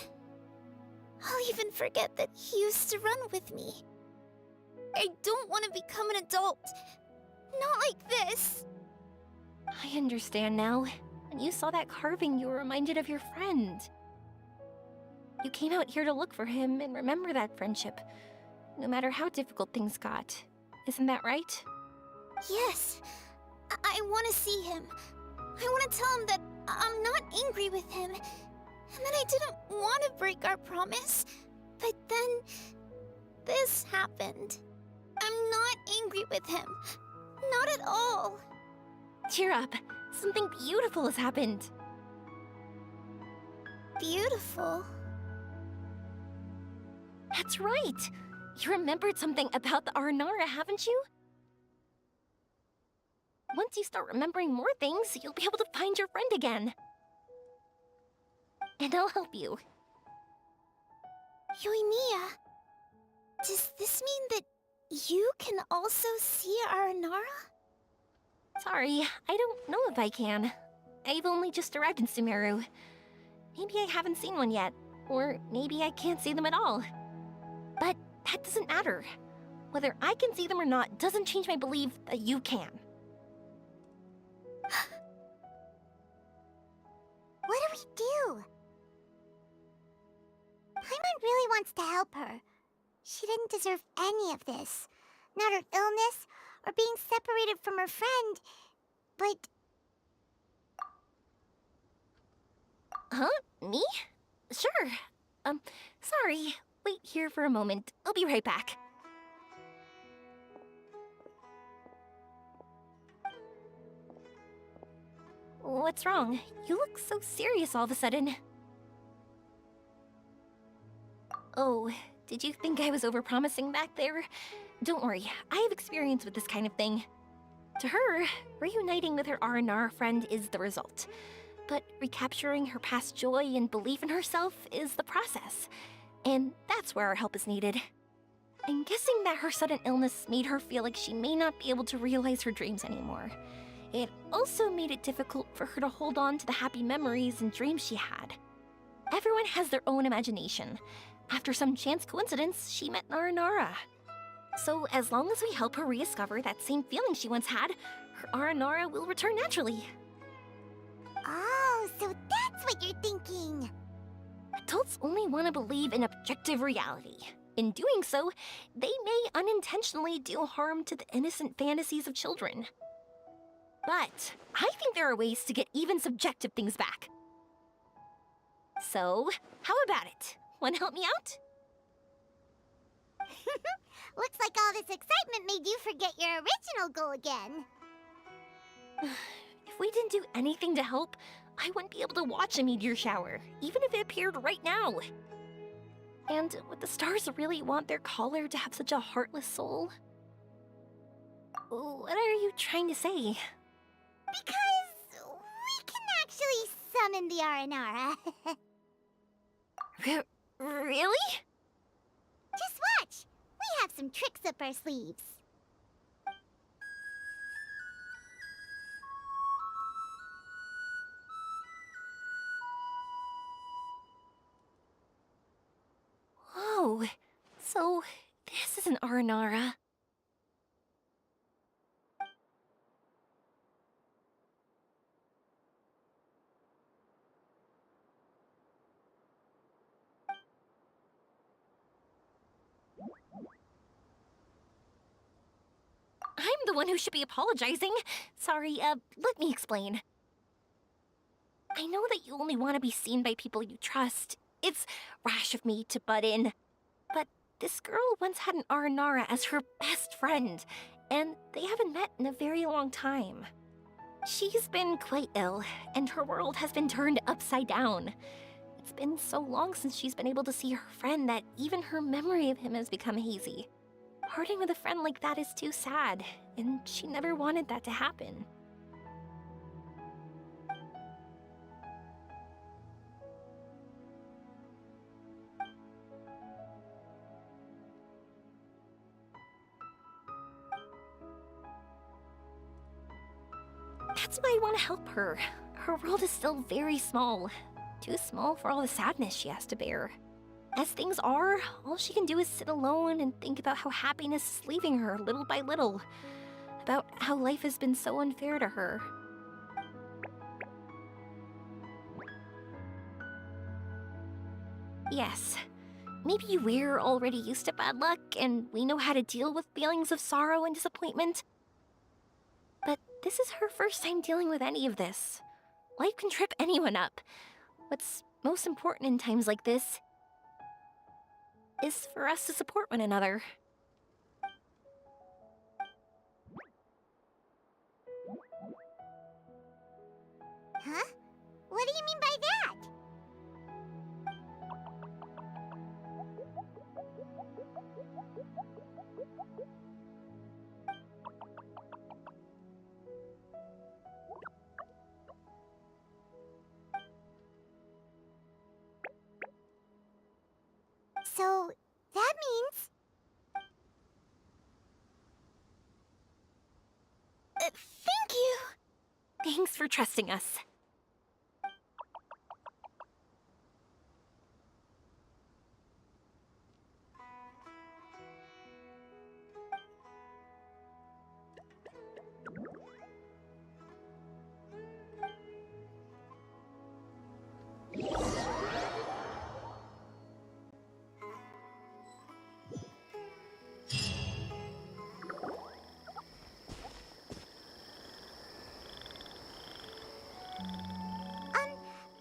I'll even forget that he used to run with me. I don't want to become an adult. Not like this. I understand now. When you saw that carving, you were reminded of your friend. You came out here to look for him and remember that friendship, no matter how difficult things got. Isn't that right? Yes. I want to see him. I want to tell him that I'm not angry with him, and that I didn't want to break our promise. But then, this happened. I'm not angry with him. Not at all. Cheer up. Something beautiful has happened. Beautiful. That's right. You remembered something about the Aranara, haven't you? Once you start remembering more things, you'll be able to find your friend again. And I'll help you. Yoimiya, does this mean that you can also see Aranara? Sorry, I don't know if I can. I've only just arrived in Sumeru. Maybe I haven't seen one yet, or maybe I can't see them at all. But that doesn't matter. Whether I can see them or not doesn't change my belief that you can. What do we do? Paimon really wants to help her. She didn't deserve any of this. Not her illness, or being separated from her friend. But... Huh? Me? Sure. Sorry. Wait here for a moment. I'll be right back. What's wrong? You look so serious all of a sudden. Oh, did you think I was overpromising back there? Don't worry, I have experience with this kind of thing. To her, reuniting with her Aranara friend is the result. But recapturing her past joy and belief in herself is the process. And that's where our help is needed. I'm guessing that her sudden illness made her feel like she may not be able to realize her dreams anymore. It also made it difficult for her to hold on to the happy memories and dreams she had. Everyone has their own imagination. After some chance coincidence, she met Aranara. So as long as we help her rediscover that same feeling she once had, her Aranara will return naturally. Oh, so that's what you're thinking. Adults only want to believe in objective reality. In doing so, they may unintentionally do harm to the innocent fantasies of children. But I think there are ways to get even subjective things back. So, how about it? Want to help me out? Looks like all this excitement made you forget your original goal again. If we didn't do anything to help, I wouldn't be able to watch a meteor shower, even if it appeared right now. And would the stars really want their caller to have such a heartless soul? What are you trying to say? Because we can actually summon the Aranara. Really? Just watch! We have some tricks up our sleeves. Whoa, so this is an Aranara. I'm the one who should be apologizing. Sorry, let me explain. I know that you only want to be seen by people you trust. It's rash of me to butt in. But this girl once had an Aranara as her best friend, and they haven't met in a very long time. She's been quite ill, and her world has been turned upside down. It's been so long since she's been able to see her friend that even her memory of him has become hazy. Parting with a friend like that is too sad, and she never wanted that to happen. That's why I want to help her. Her world is still very small. Too small for all the sadness she has to bear. As things are, all she can do is sit alone and think about how happiness is leaving her little by little. About how life has been so unfair to her. Yes, maybe we're already used to bad luck and we know how to deal with feelings of sorrow and disappointment. But this is her first time dealing with any of this. life can trip anyone up. What's most important in times like this is for us to support one another. Huh? What do you mean by that? So, that means... Thank you! Thanks for trusting us.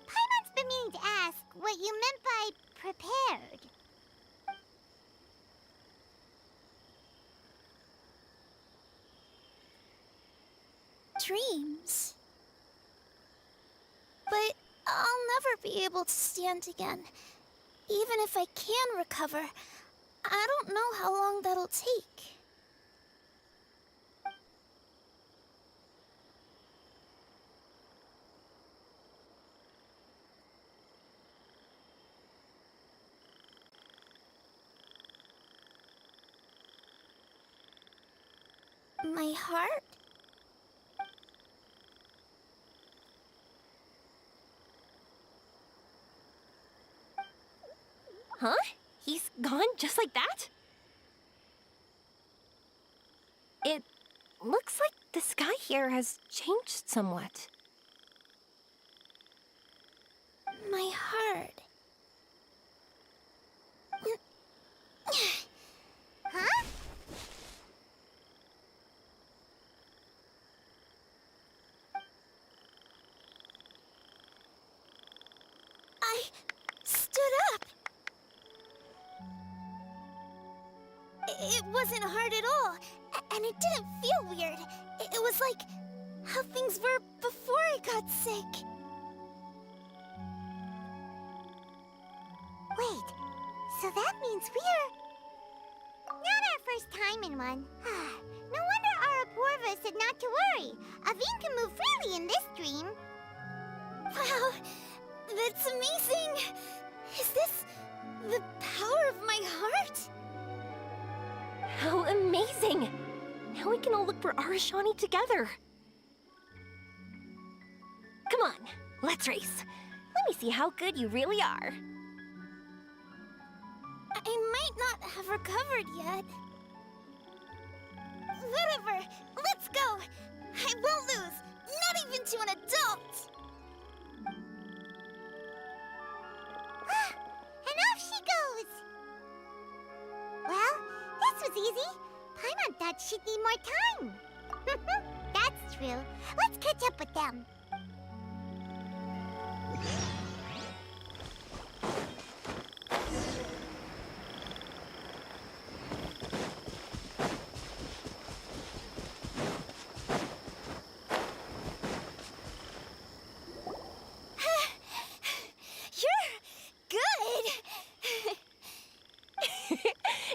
Paimon's been meaning to ask what you meant by prepared. Dreams. But I'll never be able to stand again. Even if I can recover, I don't know how long that'll take. My heart? Huh? He's gone just like that? It looks like the sky here has changed somewhat. My heart. Huh? I stood up. It wasn't hard at all, and it didn't feel weird. It was like how things were before I got sick. Wait, so that means we're... not our first time in one. No wonder Araporva said not to worry. Aveen can move freely in this dream. Wow, that's amazing. Is this the power of my heart? How amazing! Now we can all look for Arashani together. Come on, let's race. Let me see how good you really are. I might not have recovered yet. Whatever, let's go. I won't lose, not even to an adult. And off she goes! Well, this was easy. Paimon thought she'd need more time. That's true. Let's catch up with them.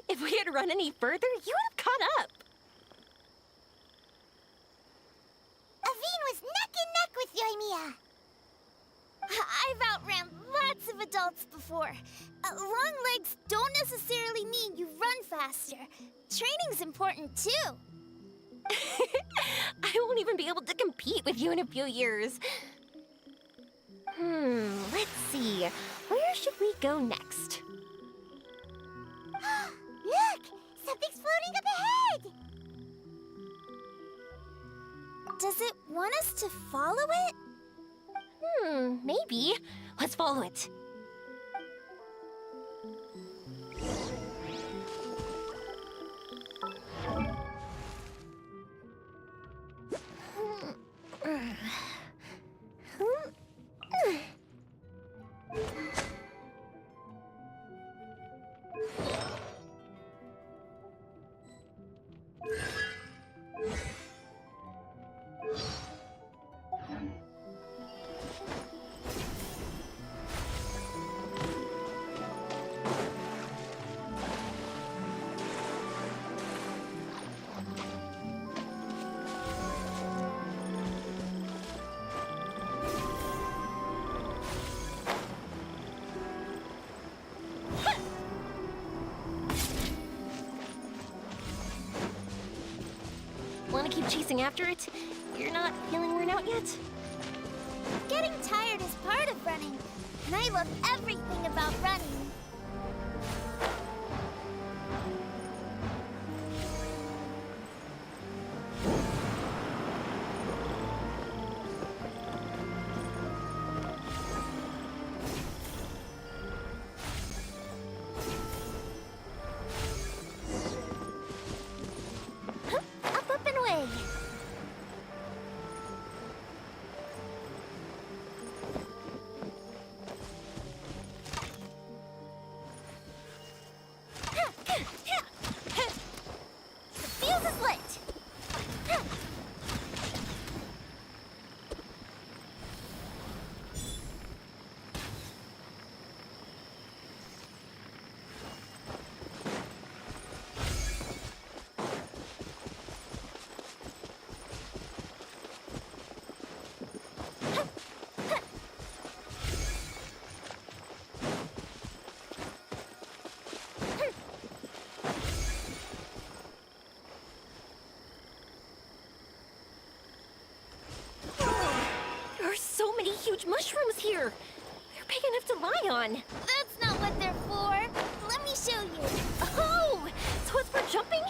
If we had run any further, you would have caught up. Aveen was neck and neck with Yoimiya. I've outran lots of adults before. Long legs don't necessarily mean you run faster. Training's important too. I won't even be able to compete with you in a few years. Let's see. Where should we go next? Look! Something's floating up ahead! Does it want us to follow it? Maybe. Let's follow it. Want to keep chasing after it? You're not feeling worn out yet? Getting tired is part of running, and I love everything about running. Up and away. The fuse is lit. There are so many huge mushrooms here. They're big enough to lie on. That's not what they're for. Let me show you. Oh, so it's for jumping?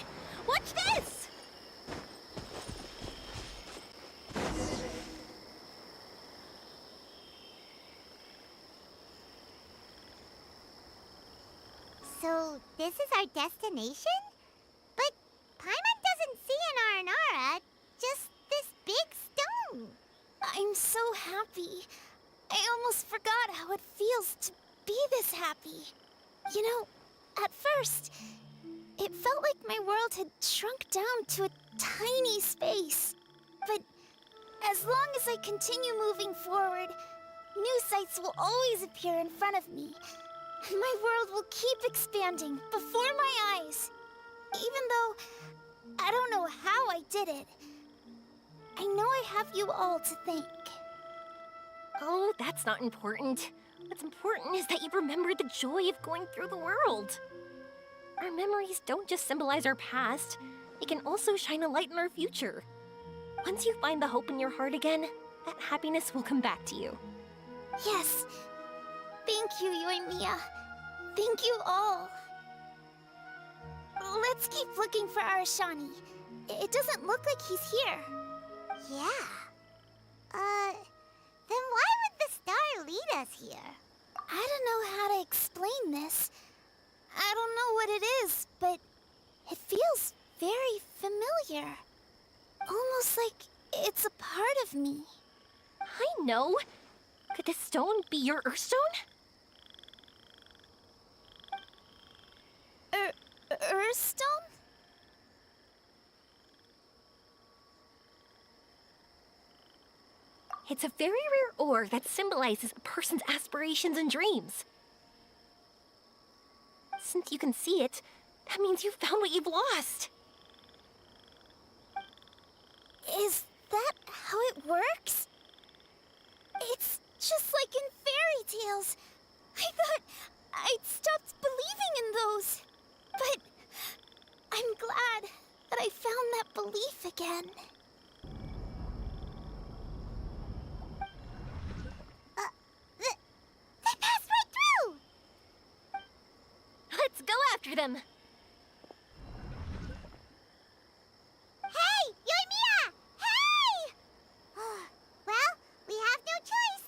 Watch this! So, this is our destination? But Paimon doesn't see an Aranara, just this big stone. I'm so happy. I almost forgot how it feels to be this happy. You know, at first, it felt like my world had shrunk down to a tiny space. But as long as I continue moving forward, new sights will always appear in front of me. And my world will keep expanding before my eyes. Even though I don't know how I did it, I know I have you all to thank. Oh, that's not important. What's important is that you remember the joy of going through the world. Our memories don't just symbolize our past, they can also shine a light in our future. Once you find the hope in your heart again, that happiness will come back to you. Yes. Thank you, Yoimiya. Thank you all. Let's keep looking for Arashani. It doesn't look like he's here. Yeah. Then why would the star lead us here? I don't know how to explain this. I don't know what it is, but it feels very familiar. Almost like it's a part of me. I know. Could this stone be your Earthstone? Earthstone? It's a very rare ore that symbolizes a person's aspirations and dreams. Since you can see it, that means you've found what you've lost. Is that how it works? It's just like in fairy tales. I thought I'd stopped believing in those. But I'm glad that I found that belief again. They passed right through! Let's go after them. Hey, Yoimiya! Hey! Well, we have no choice.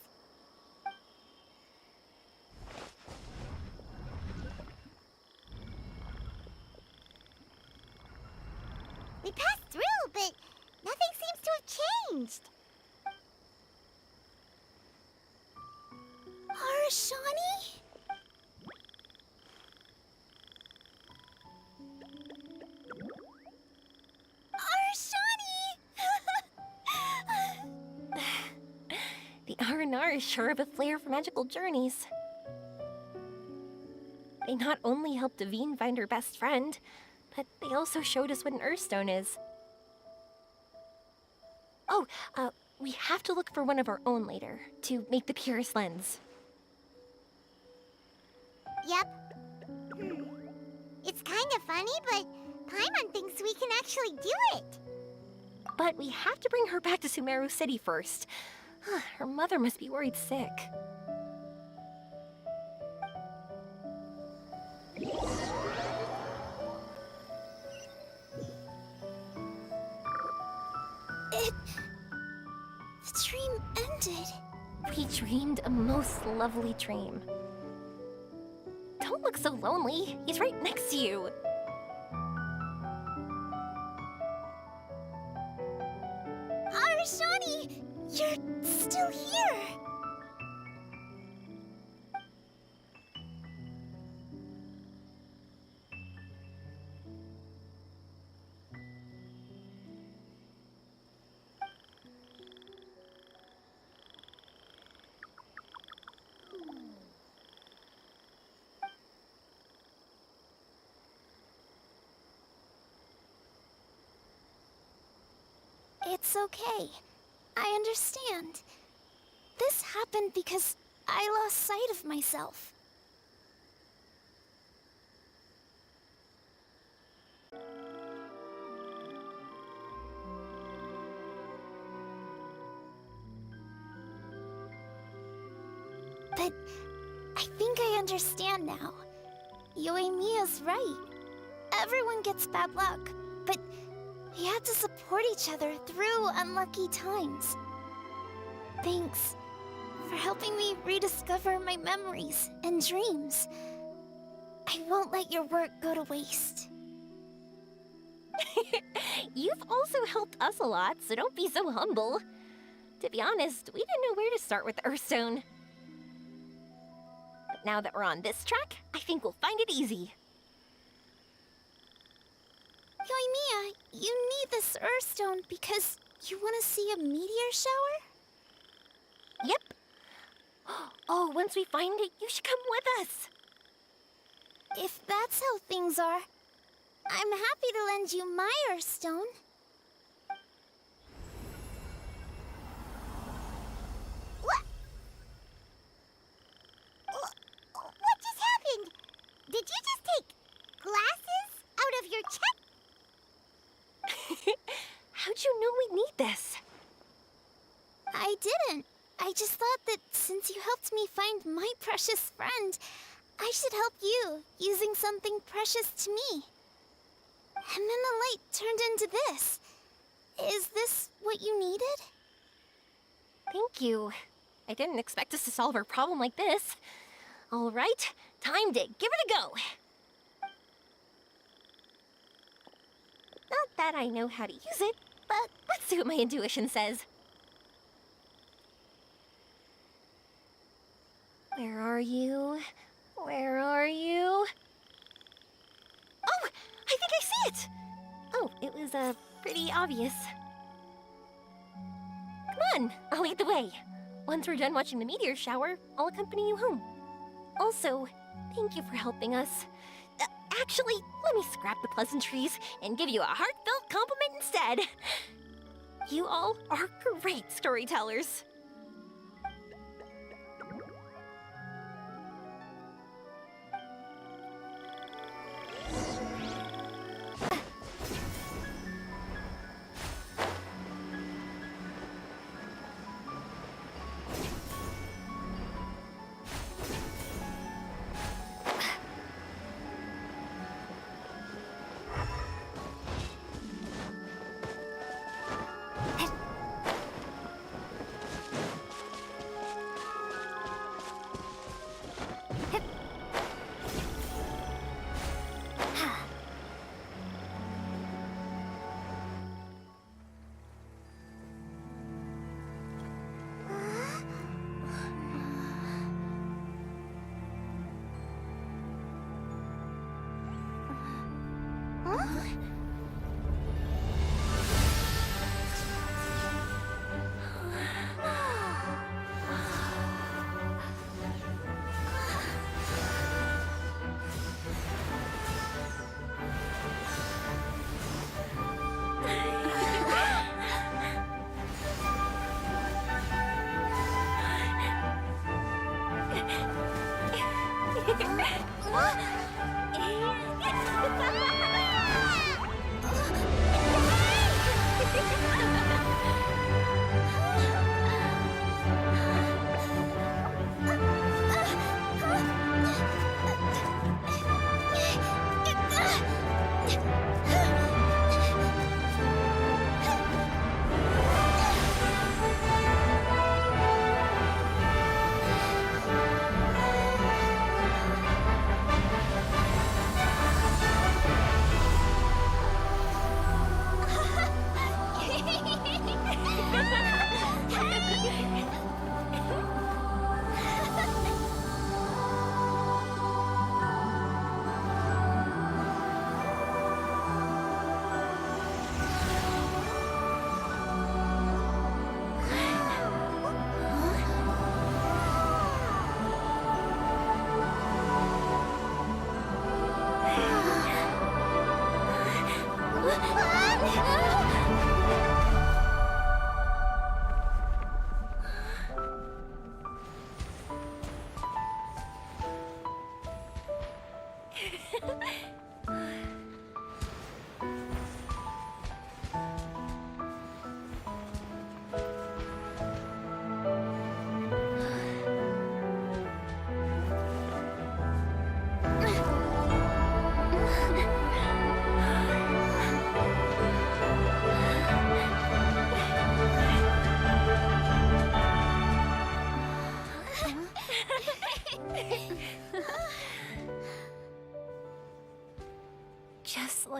We passed through, but nothing seems to have changed. Arashani? Arashani! The R&R is sure of a flair for magical journeys. They not only helped Devine find her best friend, but they also showed us what an Earthstone is. Oh, we have to look for one of our own later, to make the purest lens. Yep. It's kind of funny, but Paimon thinks we can actually do it. But we have to bring her back to Sumeru City first. Her mother must be worried sick. The dream ended. We dreamed a most lovely dream. Don't look so lonely. He's right next to you. Arashani, you're still here. It's okay. I understand. This happened because I lost sight of myself. But I think I understand now. Yoimiya's right. Everyone gets bad luck, but we had to support each other through unlucky times. Thanks for helping me rediscover my memories and dreams. I won't let your work go to waste. You've also helped us a lot, so don't be so humble. To be honest, we didn't know where to start with Earthstone. But now that we're on this track, I think we'll find it easy. Yoimiya, you need this Earthstone because you want to see a meteor shower? Yep. Oh, once we find it, you should come with us. If that's how things are, I'm happy to lend you my Earthstone. What just happened? Did you just take glasses out of your chest? How'd you know we'd need this? I didn't. I just thought that since you helped me find my precious friend, I should help you using something precious to me. And then the light turned into this. Is this what you needed? Thank you. I didn't expect us to solve our problem like this. All right, time to give it a go. Not that I know how to use it, but let's see what my intuition says. Where are you? Where are you? Oh, I think I see it! Oh, it was, pretty obvious. Come on, I'll lead the way. Once we're done watching the meteor shower, I'll accompany you home. Also, thank you for helping us. Actually, let me scrap the pleasantries and give you a heartfelt compliment instead. You all are great storytellers.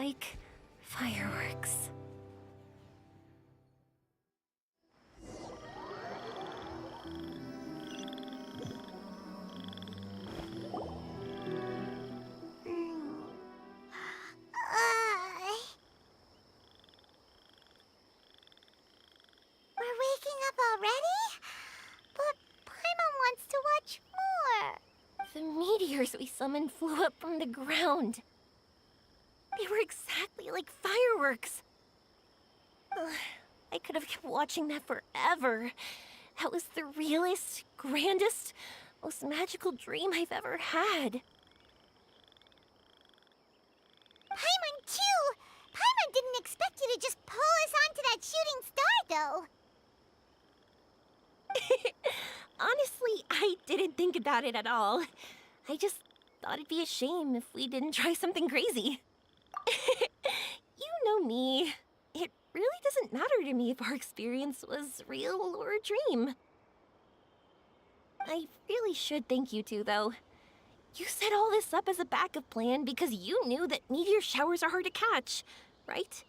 like fireworks. We're waking up already? But Paimon wants to watch more. The meteors we summoned flew up from the ground. They were exactly like fireworks. Ugh, I could have kept watching that forever. That was the realest, grandest, most magical dream I've ever had. Paimon too! Paimon didn't expect you to just pull us onto that shooting star, though. Honestly, I didn't think about it at all. I just thought it'd be a shame if we didn't try something crazy. You know me. It really doesn't matter to me if our experience was real or a dream. I really should thank you two, though. You set all this up as a backup plan because you knew that meteor showers are hard to catch, right?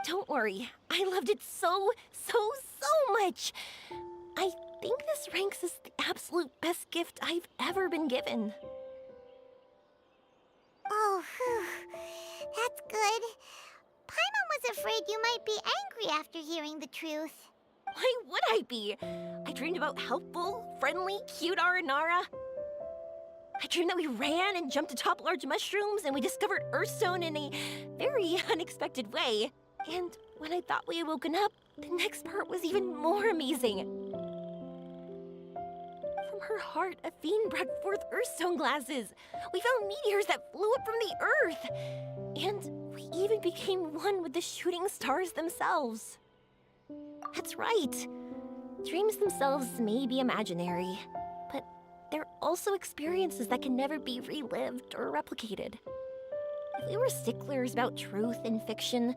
Don't worry, I loved it so much. I think this ranks as the absolute best gift I've ever been given. Oh, whew. That's good. Paimon was afraid you might be angry after hearing the truth. Why would I be? I dreamed about helpful, friendly, cute Aranara. I dreamed that we ran and jumped atop large mushrooms and we discovered Earthstone in a very unexpected way. And when I thought we had woken up, the next part was even more amazing. From her heart, Athene brought forth Earthstone glasses. We found meteors that flew up from the Earth. And we even became one with the shooting stars themselves. That's right. Dreams themselves may be imaginary, but they're also experiences that can never be relived or replicated. If we were sticklers about truth in fiction,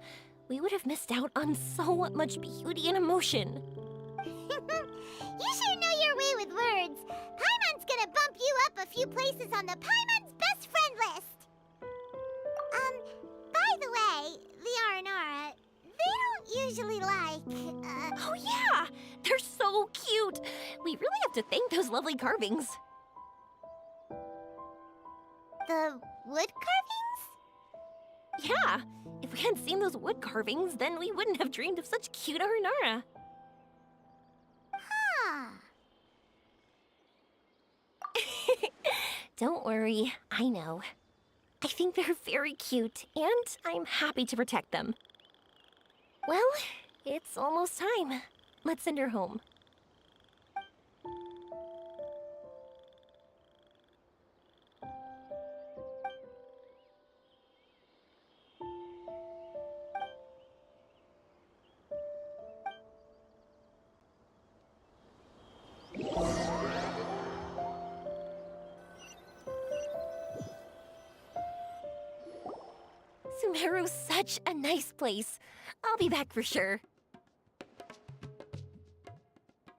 we would have missed out on so much beauty and emotion. You sure know your way with words. Paimon's gonna bump you up a few places on the Paimon's best friend list. By the way, the Aranara, they don't usually like, Oh yeah! They're so cute! We really have to thank those lovely carvings. the wood carvings? Yeah! If we hadn't seen those wood carvings, then we wouldn't have dreamed of such cute Aranara. Huh. Don't worry, I know. I think they're very cute, and I'm happy to protect them. Well, it's almost time. Let's send her home. Sumeru's such a nice place. I'll be back for sure.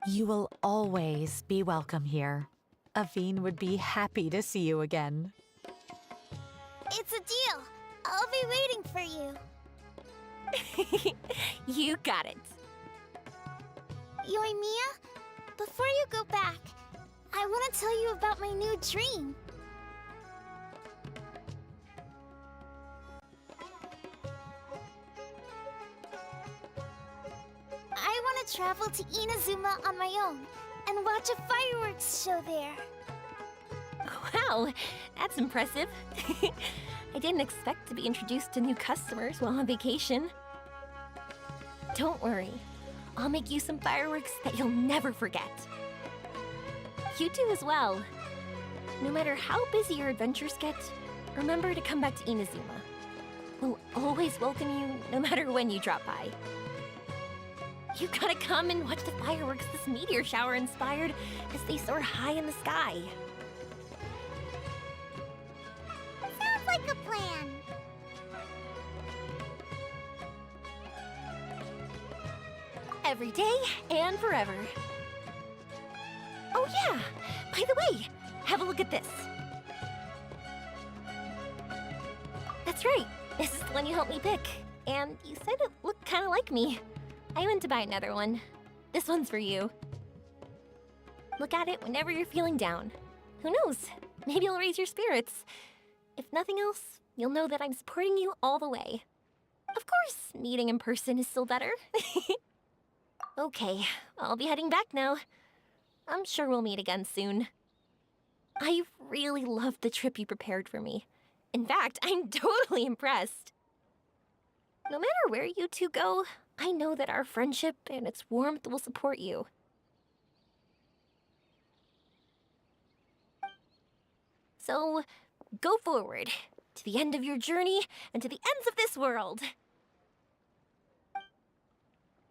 You will always be welcome here. Athene would be happy to see you again. It's a deal. I'll be waiting for you. You got it. Yoimiya, before you go back, I want to tell you about my new dream. I want to travel to Inazuma on my own and watch a fireworks show there. Wow, that's impressive. I didn't expect to be introduced to new customers while on vacation. Don't worry, I'll make you some fireworks that you'll never forget. You do as well. No matter how busy your adventures get, remember to come back to Inazuma. We'll always welcome you no matter when you drop by. You gotta come and watch the fireworks this meteor shower inspired as they soar high in the sky. Sounds like a plan. Every day and forever. Oh yeah, by the way, have a look at this. That's right, This is the one you helped me pick, and you said it looked kind of like me. I went to buy another one. This one's for you. Look at it whenever you're feeling down. Who knows? Maybe it'll raise your spirits. If nothing else, you'll know that I'm supporting you all the way. Of course, meeting in person is still better. Okay, I'll be heading back now. I'm sure we'll meet again soon. I really loved the trip you prepared for me. In fact, I'm totally impressed. No matter where you two go, I know that our friendship and its warmth will support you. So, go forward, to the end of your journey, and to the ends of this world.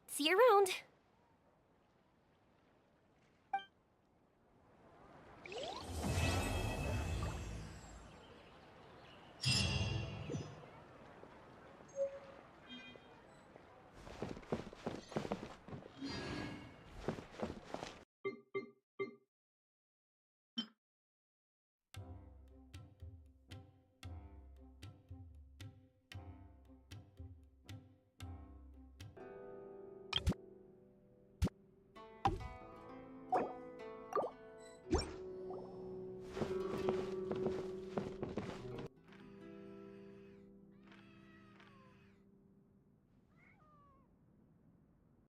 See you around.